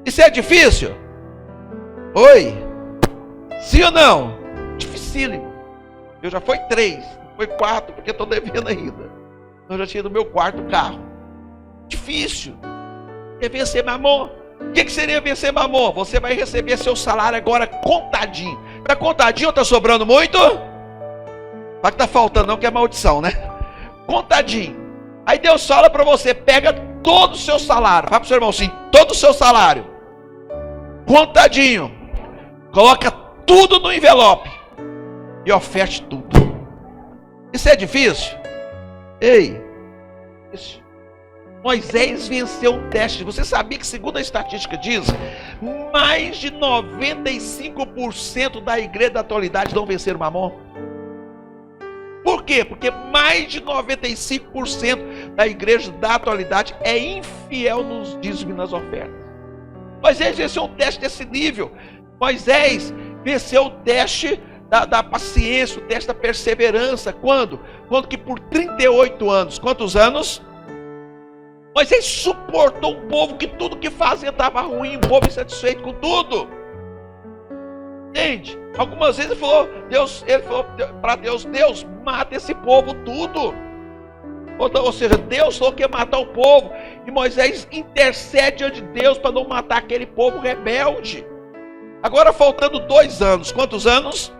Isso é difícil? Oi? Sim ou não? Dificílimo. Eu já fui 3, foi 4, porque estou devendo ainda. Eu já tinha no meu quarto carro. Difícil. É vencer Mamon. O que seria vencer Mamon? Você vai receber seu salário agora contadinho. Está contadinho ou está sobrando muito? Não está faltando não, que é maldição, né? Contadinho. Aí Deus fala para você: pega todo o seu salário. Fala para o seu irmão assim: todo o seu salário contadinho, coloca tudo no envelope e oferte tudo. Isso é difícil? Ei, Moisés venceu um teste. Você sabia que, segundo a estatística diz, mais de 95% da igreja da atualidade não venceram Mamon? Por quê? Porque mais de 95% da igreja da atualidade é infiel nos dízimos e nas ofertas. Moisés venceu um teste desse nível. Moisés venceu o teste da paciência, o teste da perseverança. Quando? Quando que por 38 anos, quantos anos? Moisés suportou um povo que tudo que fazia estava ruim, um povo insatisfeito com tudo. Entende? Algumas vezes ele falou para Deus, Deus, mata esse povo tudo. Ou seja, Deus falou que ia matar o povo. E Moisés intercede diante de Deus para não matar aquele povo rebelde. Agora faltando 2 anos. Quantos anos?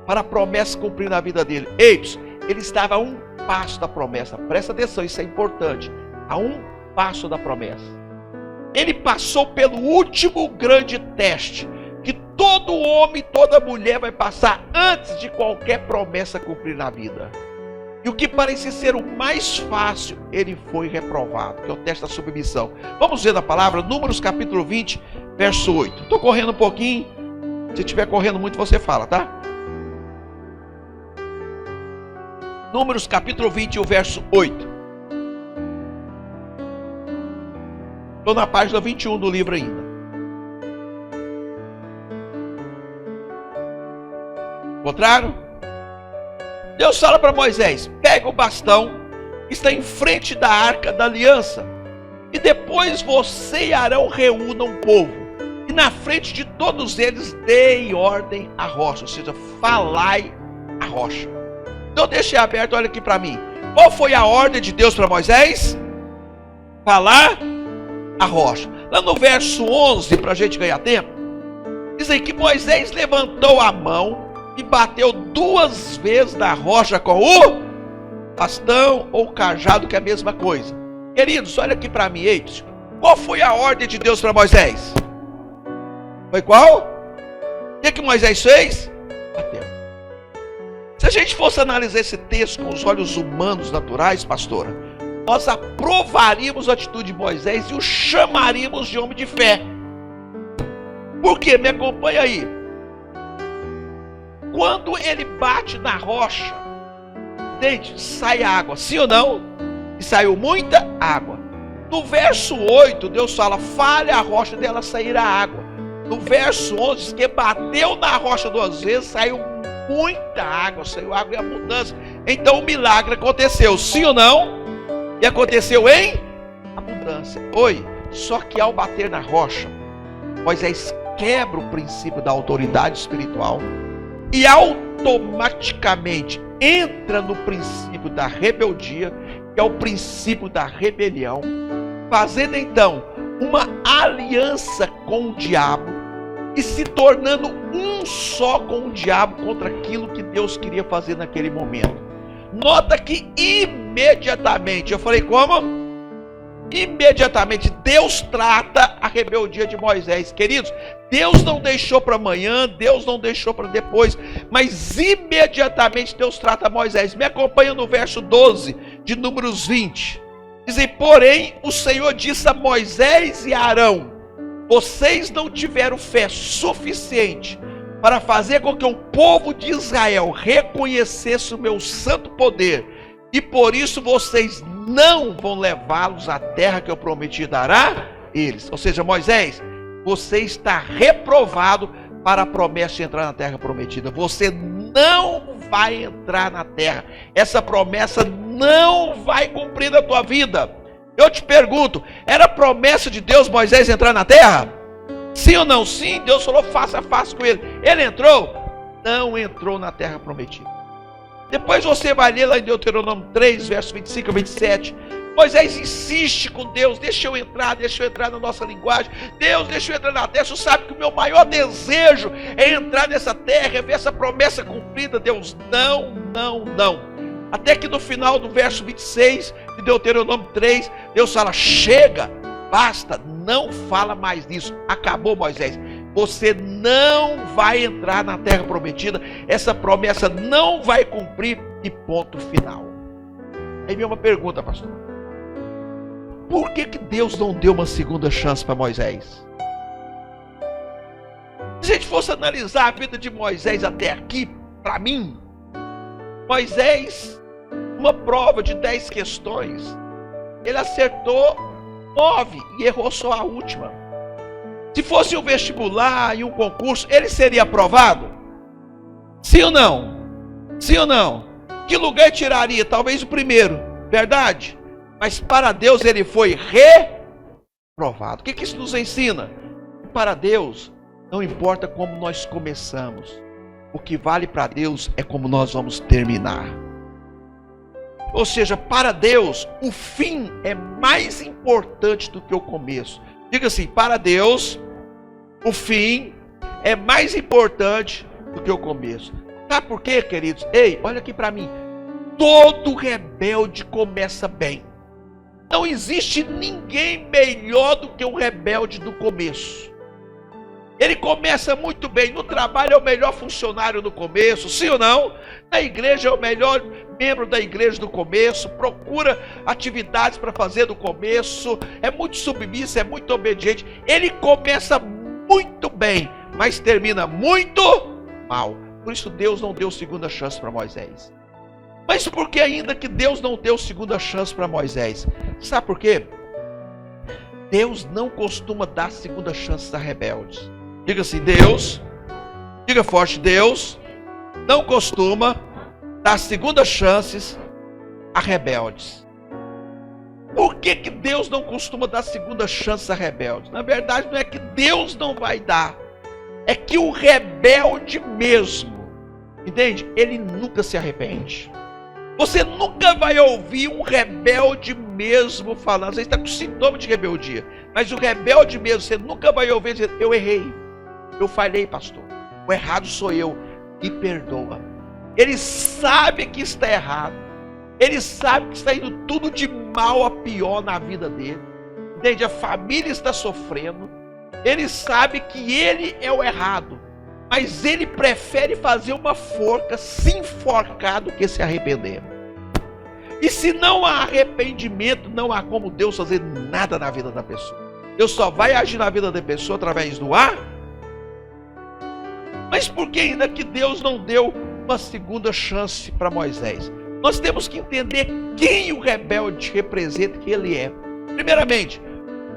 Para a promessa cumprir na vida dele. Eis, ele estava a um passo da promessa. Presta atenção, isso é importante. A um passo da promessa. Ele passou pelo último grande teste que todo homem, toda mulher vai passar antes de qualquer promessa cumprir na vida. E o que parecia ser o mais fácil, ele foi reprovado, que é o teste da submissão. Vamos ver na palavra, Números capítulo 20, verso 8. Estou correndo um pouquinho, se estiver correndo muito você fala, tá? Números capítulo 20, o verso 8. Estou na página 21 do livro ainda. Encontraram? Deus fala para Moisés: pega o bastão que está em frente da arca da aliança, e depois você e Arão reúnam o povo, e na frente de todos eles deem ordem à rocha, ou seja, falai a rocha. Então deixei aberto, olha aqui para mim. Qual foi a ordem de Deus para Moisés? Falar a rocha. Lá no verso 11, para a gente ganhar tempo, diz aí que Moisés levantou a mão e bateu 2 vezes na rocha com o bastão ou cajado, que é a mesma coisa. Queridos, olha aqui para mim, eis. Qual foi a ordem de Deus para Moisés? Foi qual? O que Moisés fez? Bateu. Se a gente fosse analisar esse texto com os olhos humanos naturais, pastora, nós aprovaríamos a atitude de Moisés e o chamaríamos de homem de fé. Por quê? Me acompanha aí. Quando ele bate na rocha, entende? Sai água, sim ou não? E saiu muita água. No verso 8, Deus fala: fale a rocha, dela sair a água. No verso 11, diz que bateu na rocha 2 vezes, saiu muita água, saiu água em abundância. Então o milagre aconteceu, sim ou não? E aconteceu em abundância. Oi, só que ao bater na rocha, Moisés quebra o princípio da autoridade espiritual e automaticamente entra no princípio da rebeldia, que é o princípio da rebelião, fazendo então uma aliança com o diabo e se tornando um só com o diabo contra aquilo que Deus queria fazer naquele momento. Nota que imediatamente, eu falei como? Imediatamente Deus trata a rebeldia de Moisés. Queridos, Deus não deixou para amanhã, Deus não deixou para depois, mas imediatamente Deus trata Moisés. Me acompanha no verso 12 de Números 20. Dizem: porém o Senhor disse a Moisés e a Arão: vocês não tiveram fé suficiente para fazer com que o povo de Israel reconhecesse o meu santo poder, e por isso vocês não vão levá-los à terra que eu prometi dar a eles. Ou seja, Moisés, você está reprovado para a promessa de entrar na terra prometida. Você não vai entrar na terra. Essa promessa não vai cumprir na tua vida. Eu te pergunto, era promessa de Deus Moisés entrar na terra? Sim ou não? Sim, Deus falou face a face com ele. Ele entrou? Não entrou na terra prometida. Depois você vai ler lá em Deuteronômio 3, verso 25 a 27. Moisés insiste com Deus: deixa eu entrar na nossa linguagem. Deus, deixa eu entrar na terra. Você sabe que o meu maior desejo é entrar nessa terra, é ver essa promessa cumprida. Deus, não. Até que no final do verso 26 de Deuteronômio 3, Deus fala: chega, basta, não fala mais nisso. Acabou, Moisés. Você não vai entrar na terra prometida. Essa promessa não vai cumprir, e ponto final. Aí vem uma pergunta, pastor: por que Deus não deu uma segunda chance para Moisés? Se a gente fosse analisar a vida de Moisés até aqui, para mim, Moisés, uma prova de 10 questões, ele acertou 9 e errou só a última. Se fosse um vestibular e um concurso, ele seria aprovado? Sim ou não? Sim ou não? Que lugar tiraria? Talvez o primeiro, verdade? Mas para Deus ele foi reprovado. O que isso nos ensina? Para Deus não importa como nós começamos. O que vale para Deus é como nós vamos terminar. Ou seja, para Deus, o fim é mais importante do que o começo. Diga assim, para Deus, o fim é mais importante do que o começo. Sabe por quê, queridos? Ei, olha aqui para mim. Todo rebelde começa bem. Não existe ninguém melhor do que o rebelde do começo. Ele começa muito bem, no trabalho é o melhor funcionário no começo, sim ou não? Na igreja é o melhor membro da igreja no começo, procura atividades para fazer no começo, é muito submisso, é muito obediente. Ele começa muito bem, mas termina muito mal. Por isso Deus não deu segunda chance para Moisés. Mas por que ainda que Deus não deu segunda chance para Moisés? Sabe por quê? Deus não costuma dar segunda chance a rebeldes. Diga assim, Deus, diga forte, Deus não costuma dar segunda chances a rebeldes. Por que Deus não costuma dar segunda chance a rebeldes? Na verdade não é que Deus não vai dar, é que o rebelde mesmo, entende? Ele nunca se arrepende. Você nunca vai ouvir um rebelde mesmo falando, você está com sintoma de rebeldia, mas o rebelde mesmo, você nunca vai ouvir dizer, eu errei, eu falhei, pastor, o errado sou eu, me perdoa. Ele sabe que está errado, ele sabe que está indo tudo de mal a pior na vida dele, entende? A família está sofrendo, ele sabe que ele é o errado, mas ele prefere fazer uma forca, se enforcar, do que se arrepender. E se não há arrependimento, não há como Deus fazer nada na vida da pessoa. Deus só vai agir na vida da pessoa através do ar. Mas por que ainda que Deus não deu uma segunda chance para Moisés? Nós temos que entender quem o rebelde representa, que ele é. Primeiramente,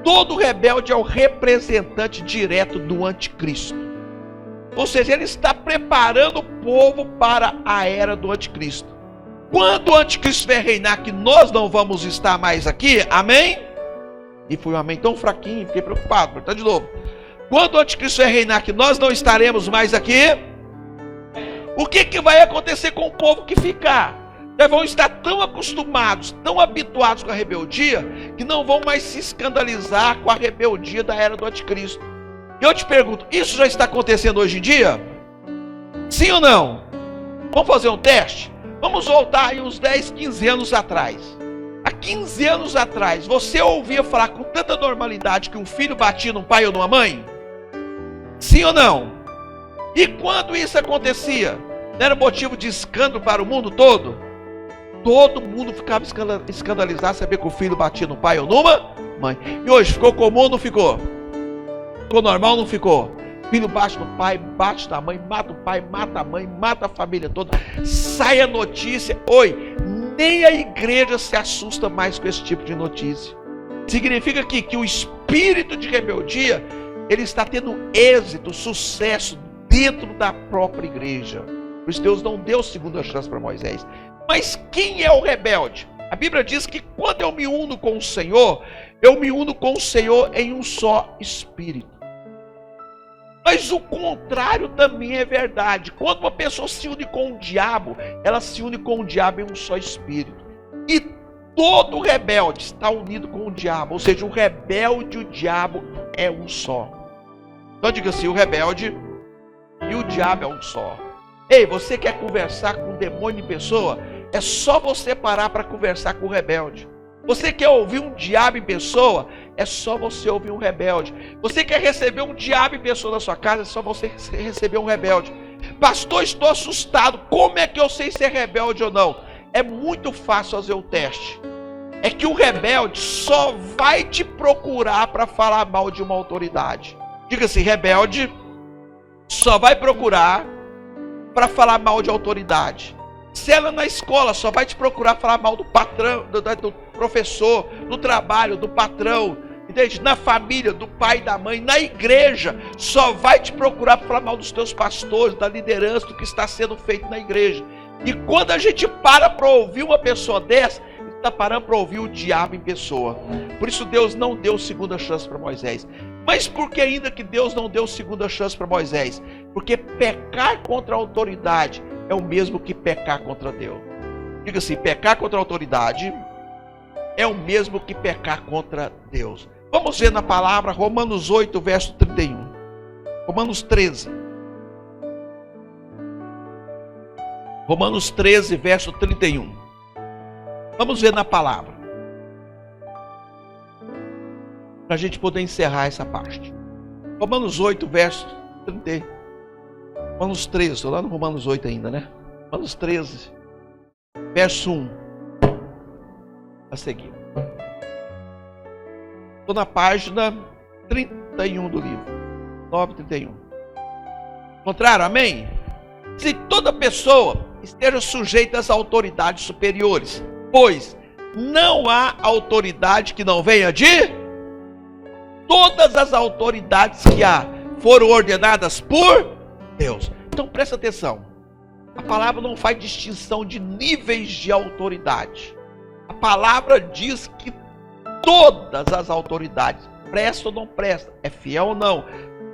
todo rebelde é o representante direto do anticristo. Ou seja, ele está preparando o povo para a era do anticristo. Quando o anticristo vai reinar, que nós não vamos estar mais aqui, amém? E foi um amém tão fraquinho, fiquei preocupado, vou de novo. Quando o anticristo vai reinar, que nós não estaremos mais aqui, o que vai acontecer com o povo que ficar? Eles vão estar tão acostumados, tão habituados com a rebeldia, que não vão mais se escandalizar com a rebeldia da era do anticristo. E eu te pergunto, isso já está acontecendo hoje em dia? Sim ou não? Vamos fazer um teste? Vamos voltar aí uns 10, 15 anos atrás. Há 15 anos atrás, você ouvia falar com tanta normalidade que um filho batia num pai ou numa mãe? Sim ou não? E quando isso acontecia, não era motivo de escândalo para o mundo todo? Todo mundo ficava escandalizado saber que o filho batia no pai ou numa mãe. E hoje ficou comum ou não ficou? Ficou normal ou não ficou? Filho bate no pai, bate na mãe, mata o pai, mata a mãe, mata a família toda. Sai a notícia. Oi, nem a igreja se assusta mais com esse tipo de notícia. Significa que o espírito de rebeldia, ele está tendo êxito, sucesso dentro da própria igreja. Por isso Deus não deu segunda chance para Moisés. Mas quem é o rebelde? A Bíblia diz que quando eu me uno com o Senhor, eu me uno com o Senhor em um só espírito. Mas o contrário também é verdade. Quando uma pessoa se une com o diabo, ela se une com o diabo em um só espírito. E todo rebelde está unido com o diabo. Ou seja, o rebelde e o diabo é um só. Então diga assim, o rebelde e o diabo é um só. Ei, você quer conversar com um demônio em pessoa? É só você parar para conversar com o rebelde. Você quer ouvir um diabo em pessoa? É só você ouvir um rebelde. Você quer receber um diabo em pessoa na sua casa? É só você receber um rebelde. Pastor, estou assustado. Como é que eu sei se é rebelde ou não? É muito fácil fazer o teste. É que o rebelde só vai te procurar para falar mal de uma autoridade. Diga assim, rebelde só vai procurar para falar mal de autoridade. Se ela na escola só vai te procurar falar mal do patrão, do professor, do trabalho, do patrão, Entende? Na família, do pai e da mãe, na igreja, só vai te procurar para falar mal dos teus pastores, da liderança, do que está sendo feito na igreja. E quando a gente para ouvir uma pessoa dessa, está parando para ouvir o diabo em pessoa. Por isso Deus não deu segunda chance para Moisés. Mas por que ainda que Deus não deu segunda chance para Moisés? Porque pecar contra a autoridade é o mesmo que pecar contra Deus. Diga assim, pecar contra a autoridade é o mesmo que pecar contra Deus. Vamos ver na palavra Romanos 8, verso 31. Romanos 13. Romanos 13, verso 31. Vamos ver na palavra. Para a gente poder encerrar essa parte. Romanos 8, verso 30. Romanos 13, estou lá no Romanos 8 ainda, né? Romanos 13, verso 1. A seguir. Estou na página 31 do livro. 9:31. Contrário, amém? Se toda pessoa esteja sujeita às autoridades superiores, pois não há autoridade que não venha de... Todas as autoridades que há foram ordenadas por Deus. Então presta atenção. A palavra não faz distinção de níveis de autoridade. A palavra diz que todas as autoridades, presta ou não presta, é fiel ou não,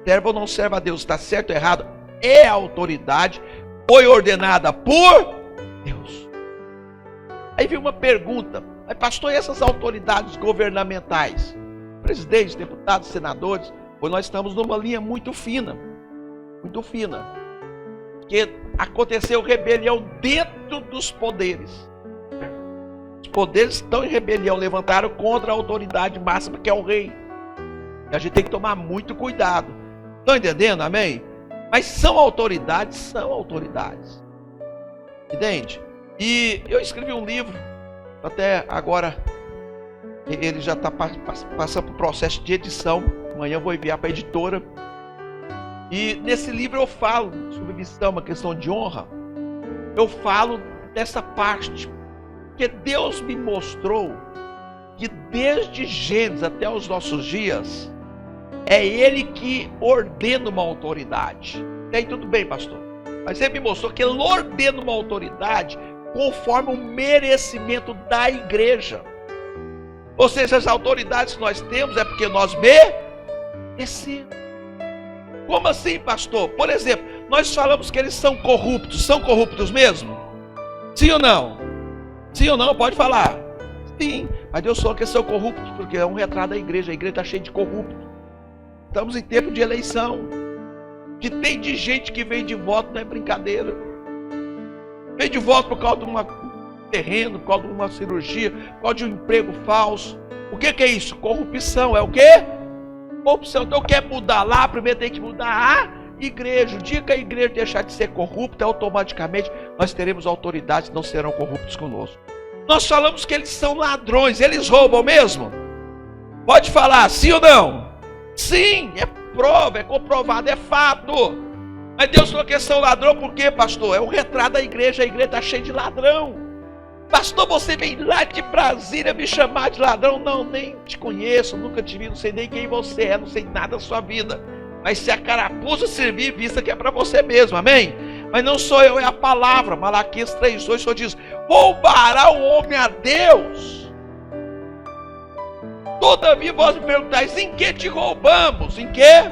serve ou não serve a Deus, está certo ou errado, é autoridade, foi ordenada por Deus. Aí vem uma pergunta, mas pastor, e essas autoridades governamentais? Presidentes, deputados, senadores, pois nós estamos numa linha muito fina, porque aconteceu rebelião dentro dos poderes. Os poderes estão em rebelião, levantaram contra a autoridade máxima que é o rei. E a gente tem que tomar muito cuidado. Estão entendendo, amém? Mas são autoridades, entende? E eu escrevi um livro, até agora ele já está passando por processo de edição. Amanhã eu vou enviar para a editora. E nesse livro eu falo sobre missão, uma questão de honra. Eu falo dessa parte, porque Deus me mostrou que desde Gênesis até os nossos dias, é Ele que ordena uma autoridade. E aí tudo bem, pastor, mas Ele me mostrou que Ele ordena uma autoridade conforme o merecimento da igreja. Ou seja, as autoridades que nós temos é porque nós merecemos. Como assim, pastor? Por exemplo, nós falamos que eles são corruptos mesmo? Sim ou não? Sim ou não? Pode falar. Sim, mas Deus falou que são corruptos, porque é um retrato da igreja. A igreja está cheia de corruptos. Estamos em tempo de eleição. Que tem de gente que vem de voto, não é brincadeira. Vem de voto por causa de um terreno, por causa de uma cirurgia, por causa de um emprego falso. O que é isso? Corrupção. É o quê? Corrupção. Então quer mudar lá, primeiro tem que mudar a igreja. O dia que a igreja deixar de ser corrupta, automaticamente nós teremos autoridades que não serão corruptos conosco. Nós falamos que eles são ladrões. Eles roubam mesmo? Pode falar, sim ou não? Sim, é prova, é comprovado, é fato. Mas Deus falou que eles são ladrão, por quê, pastor? É um retrato da igreja, a igreja está cheia de ladrão. Pastor, você vem lá de Brasília me chamar de ladrão? Não, nem te conheço, nunca te vi, não sei nem quem você é, não sei nada da sua vida. Mas se a carapuça servir, vista que é para você mesmo, amém? Mas não sou eu, é a palavra. Malaquias 3:2, o Senhor diz: roubará o homem a Deus? Todavia vós me perguntais: em que te roubamos? Em quê?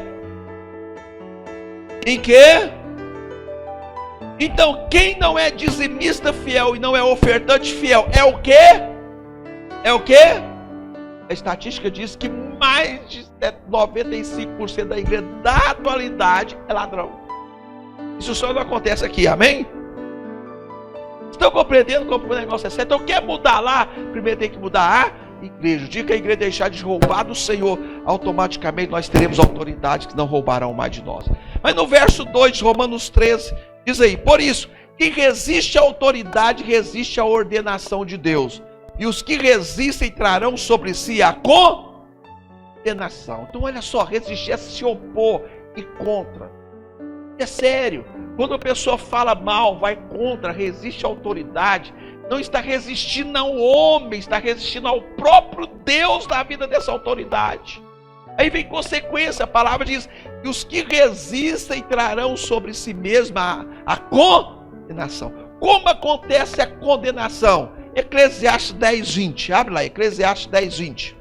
Em quê? Então, quem não é dizimista fiel e não é ofertante fiel, é o quê? É o quê? A estatística diz que mais de 95% da igreja da atualidade é ladrão. Isso só não acontece aqui, amém? Estão compreendendo como o negócio é certo? Então, quer mudar lá? Primeiro tem que mudar a igreja. O dia que a igreja deixar de roubar do Senhor, automaticamente nós teremos autoridades que não roubarão mais de nós. Mas no verso 2 de Romanos 13, diz aí: por isso, quem resiste à autoridade, resiste à ordenação de Deus. E os que resistem trarão sobre si a condenação. Então olha só, resistir é se opor e contra. É sério. Quando a pessoa fala mal, vai contra, resiste à autoridade, não está resistindo ao homem, está resistindo ao próprio Deus na vida dessa autoridade. Aí vem consequência, a palavra diz que os que resistem trarão sobre si mesma a condenação. Como acontece a condenação? Eclesiastes 10, 20. Abre lá, Eclesiastes 10, 20.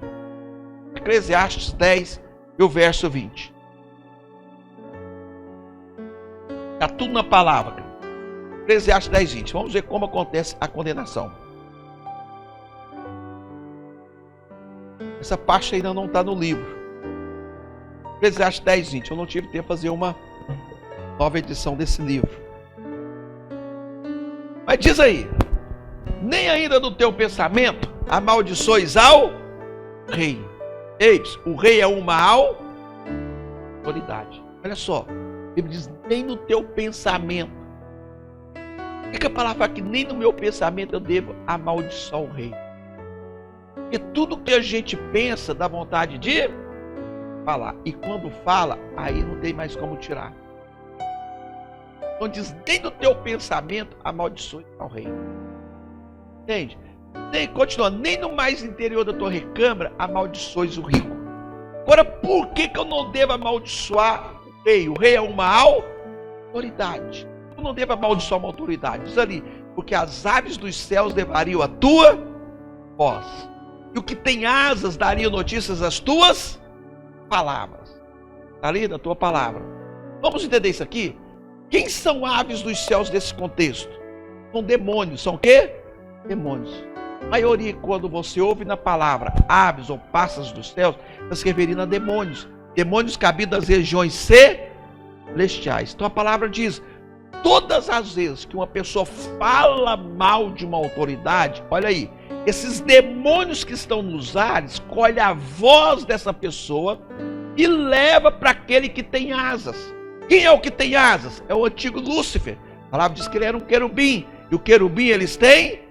Eclesiastes 10 e o verso 20. Está tudo na palavra. Eclesiastes 10, 20. Vamos ver como acontece a condenação. Essa parte ainda não está no livro. Eclesiastes 10, 20. Eu não tive tempo de fazer uma nova edição desse livro. Mas diz aí. Nem ainda no teu pensamento amaldiçoes ao rei. Eis, o rei é uma autoridade. Olha só. Ele diz, nem no teu pensamento. O que a palavra fala aqui? Nem no meu pensamento eu devo amaldiçoar o rei. Porque tudo que a gente pensa dá vontade de falar. E quando fala, aí não tem mais como tirar. Então diz, nem no teu pensamento amaldiçoe ao rei. Entende? Continua, nem no mais interior da tua recâmara amaldiçoes o rico. Agora, por que eu não devo amaldiçoar o rei? O rei é uma autoridade. Eu não devo amaldiçoar uma autoridade. Diz ali, porque as aves dos céus levariam a tua voz. E o que tem asas daria notícias às tuas palavras. Está ali na tua palavra. Vamos entender isso aqui? Quem são aves dos céus nesse contexto? São demônios. São o quê? Demônios. A maioria, quando você ouve na palavra aves ou pássaros dos céus, está se referindo a demônios. Demônios cabidos das regiões celestiais. Então a palavra diz, todas as vezes que uma pessoa fala mal de uma autoridade, olha aí, esses demônios que estão nos ares, colhe a voz dessa pessoa e leva para aquele que tem asas. Quem é o que tem asas? É o antigo Lúcifer. A palavra diz que ele era um querubim. E o querubim, eles têm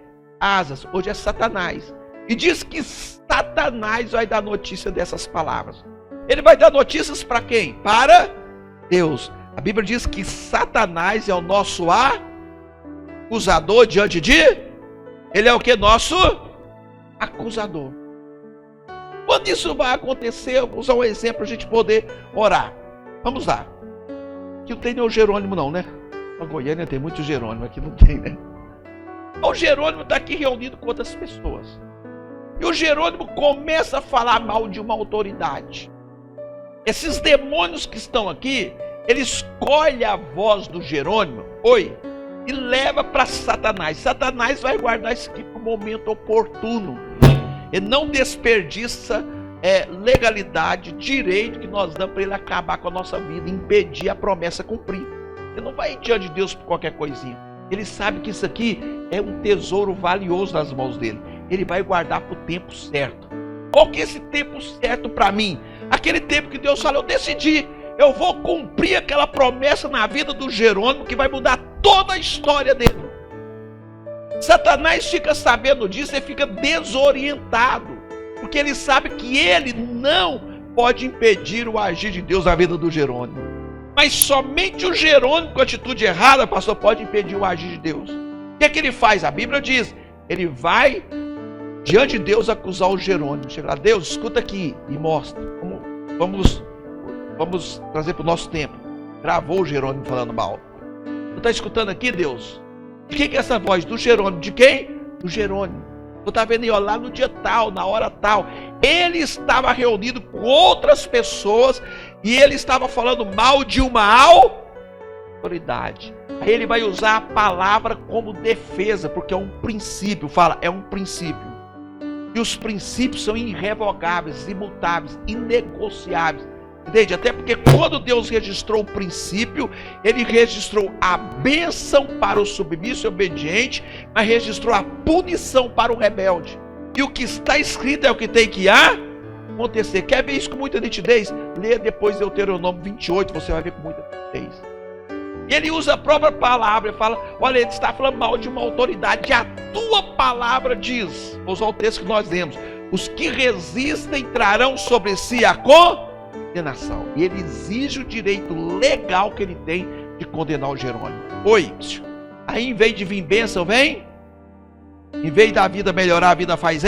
asas. Hoje é Satanás. E diz que Satanás vai dar notícia dessas palavras. Ele vai dar notícias para quem? Para Deus. A Bíblia diz que Satanás é o nosso acusador diante de... Ele é o que? Nosso acusador. Quando isso vai acontecer, eu vou usar um exemplo para a gente poder orar. Vamos lá. Aqui não tem nem o Jerônimo não, né? Na Goiânia tem muito Jerônimo, aqui não tem, né? O Jerônimo está aqui reunido com outras pessoas. E o Jerônimo começa a falar mal de uma autoridade. Esses demônios que estão aqui, eles escolhem a voz do Jerônimo, e leva para Satanás. Satanás vai guardar isso aqui para o momento oportuno. Ele não desperdiça legalidade, direito que nós damos para ele acabar com a nossa vida, impedir a promessa cumprir. Ele não vai diante de Deus por qualquer coisinha. Ele sabe que isso aqui é um tesouro valioso nas mãos dele. Ele vai guardar para o tempo certo. Qual que é esse tempo certo para mim? Aquele tempo que Deus fala, eu decidi, eu vou cumprir aquela promessa na vida do Jerônimo que vai mudar toda a história dele. Satanás fica sabendo disso e fica desorientado, porque ele sabe que ele não pode impedir o agir de Deus na vida do Jerônimo. Mas somente o Jerônimo com atitude errada, pastor, pode impedir o agir de Deus. O que é que ele faz? A Bíblia diz, ele vai diante de Deus acusar o Jerônimo. Chega lá, Deus, escuta aqui e mostra. Vamos trazer para o nosso tempo. Gravou o Jerônimo falando mal. Tu está escutando aqui, Deus? De quem que é essa voz? Do Jerônimo. De quem? Do Jerônimo. Tu está vendo aí, ó, lá no dia tal, na hora tal. Ele estava reunido com outras pessoas e ele estava falando mal de uma autoridade. Aí ele vai usar a palavra como defesa, porque é um princípio. Fala, é um princípio. E os princípios são irrevogáveis, imutáveis, inegociáveis. Entende? Até porque quando Deus registrou o princípio, ele registrou a bênção para o submisso e obediente, mas registrou a punição para o rebelde. E o que está escrito é o que tem que acontecer. Quer ver isso com muita nitidez? Lê depois Deuteronômio 28, você vai ver com muita nitidez. E ele usa a própria palavra e fala, olha, ele está falando mal de uma autoridade. E a tua palavra diz, vou usar o texto que nós lemos, os que resistem trarão sobre si a condenação. E ele exige o direito legal que ele tem de condenar o Jerônimo. Aí em vez de vir bênção, vem Em vez da vida melhorar, a vida faz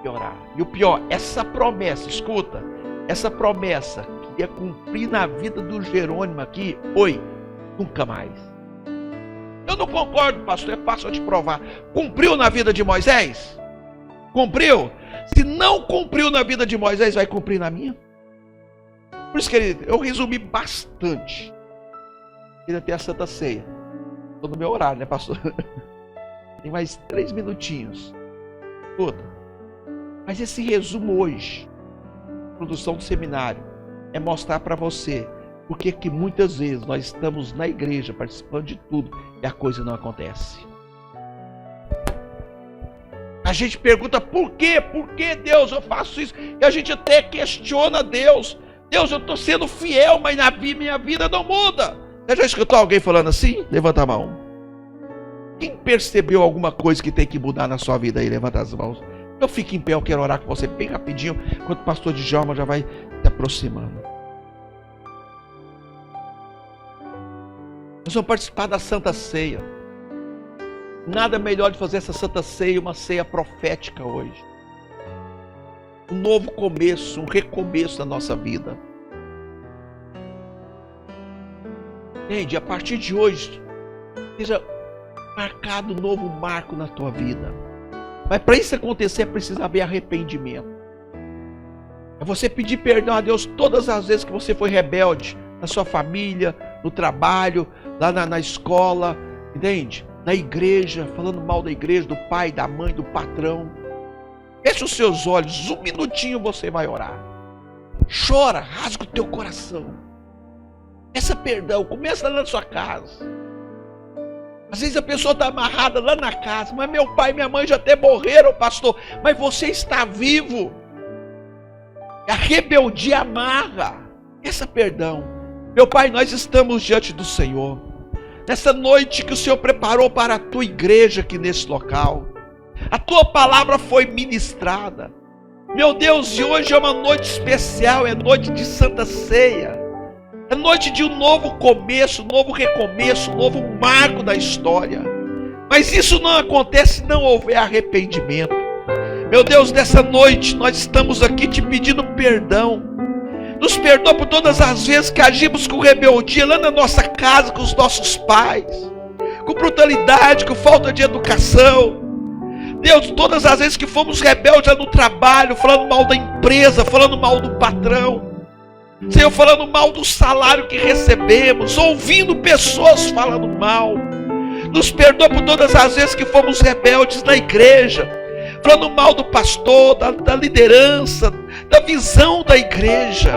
piorar. E o pior, essa promessa, escuta, essa promessa que ia cumprir na vida do Jerônimo aqui, nunca mais. Eu não concordo, pastor, é fácil de provar. Cumpriu na vida de Moisés? Cumpriu? Se não cumpriu na vida de Moisés, vai cumprir na minha? Por isso, querido, eu resumi bastante. Queria ter a Santa Ceia. Estou no meu horário, né, pastor? Tem mais 3 minutinhos. Escuta. Mas esse resumo hoje, produção do seminário, é mostrar para você porque que muitas vezes nós estamos na igreja participando de tudo e a coisa não acontece. A gente pergunta por quê? Por que, Deus, eu faço isso? E a gente até questiona Deus. Deus, eu estou sendo fiel, mas minha vida não muda. Você já escutou alguém falando assim? Levanta a mão. Quem percebeu alguma coisa que tem que mudar na sua vida aí? Levanta as mãos. Eu fico em pé, eu quero orar com você bem rapidinho, enquanto o pastor Djalma já vai se aproximando. Nós vamos participar da Santa Ceia. Nada melhor de fazer essa Santa Ceia, uma ceia profética hoje. Um novo começo, um recomeço da nossa vida. Entende? A partir de hoje, seja marcado um novo marco na tua vida. Mas para isso acontecer, é preciso haver arrependimento. É você pedir perdão a Deus todas as vezes que você foi rebelde, na sua família, no trabalho, lá na escola, entende? Na igreja, falando mal da igreja, do pai, da mãe, do patrão. Feche os seus olhos, um minutinho você vai orar. Chora, rasga o teu coração. Peça perdão, começa lá na sua casa. Às vezes a pessoa está amarrada lá na casa, mas meu pai e minha mãe já até morreram, pastor, mas você está vivo. A rebeldia amarra. Peça perdão. Meu Pai, nós estamos diante do Senhor, nessa noite que o Senhor preparou para a tua igreja aqui nesse local. A tua palavra foi ministrada. Meu Deus, e hoje é uma noite especial, é noite de Santa Ceia. É noite de um novo começo, um novo recomeço, um novo marco da história. Mas isso não acontece se não houver arrependimento. Meu Deus, nessa noite nós estamos aqui te pedindo perdão. Nos perdoa por todas as vezes que agimos com rebeldia lá na nossa casa, com os nossos pais, com brutalidade, com falta de educação. Deus, todas as vezes que fomos rebeldes lá no trabalho, falando mal da empresa, falando mal do patrão, Senhor, falando mal do salário que recebemos, ouvindo pessoas falando mal. Nos perdoa por todas as vezes que fomos rebeldes na igreja, falando mal do pastor, da liderança, da visão da igreja.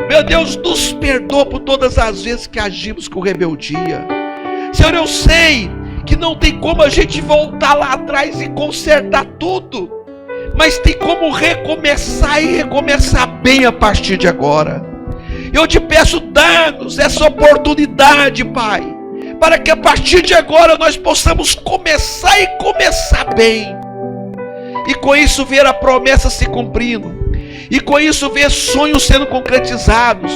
Meu Deus, nos perdoa por todas as vezes que agimos com rebeldia. Senhor, eu sei que não tem como a gente voltar lá atrás e consertar tudo, mas tem como recomeçar e recomeçar bem a partir de agora. Eu te peço, dá-nos essa oportunidade, Pai, para que a partir de agora nós possamos começar e começar bem. E com isso ver a promessa se cumprindo. E com isso ver sonhos sendo concretizados.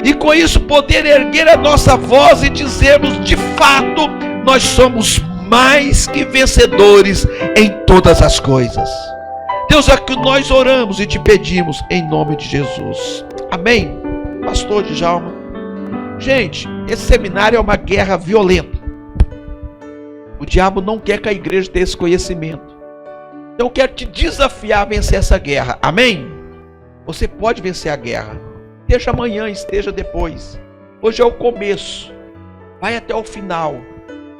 E com isso poder erguer a nossa voz e dizermos, de fato, nós somos mais que vencedores em todas as coisas. Deus, é que nós oramos e te pedimos em nome de Jesus. Amém? Pastor Djalma. Gente, esse seminário é uma guerra violenta. O diabo não quer que a igreja tenha esse conhecimento. Então eu quero te desafiar a vencer essa guerra. Amém? Você pode vencer a guerra. Esteja amanhã, esteja depois. Hoje é o começo. Vai até o final.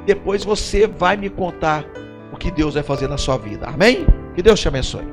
Depois você vai me contar o que Deus vai fazer na sua vida. Amém? Que Deus te abençoe.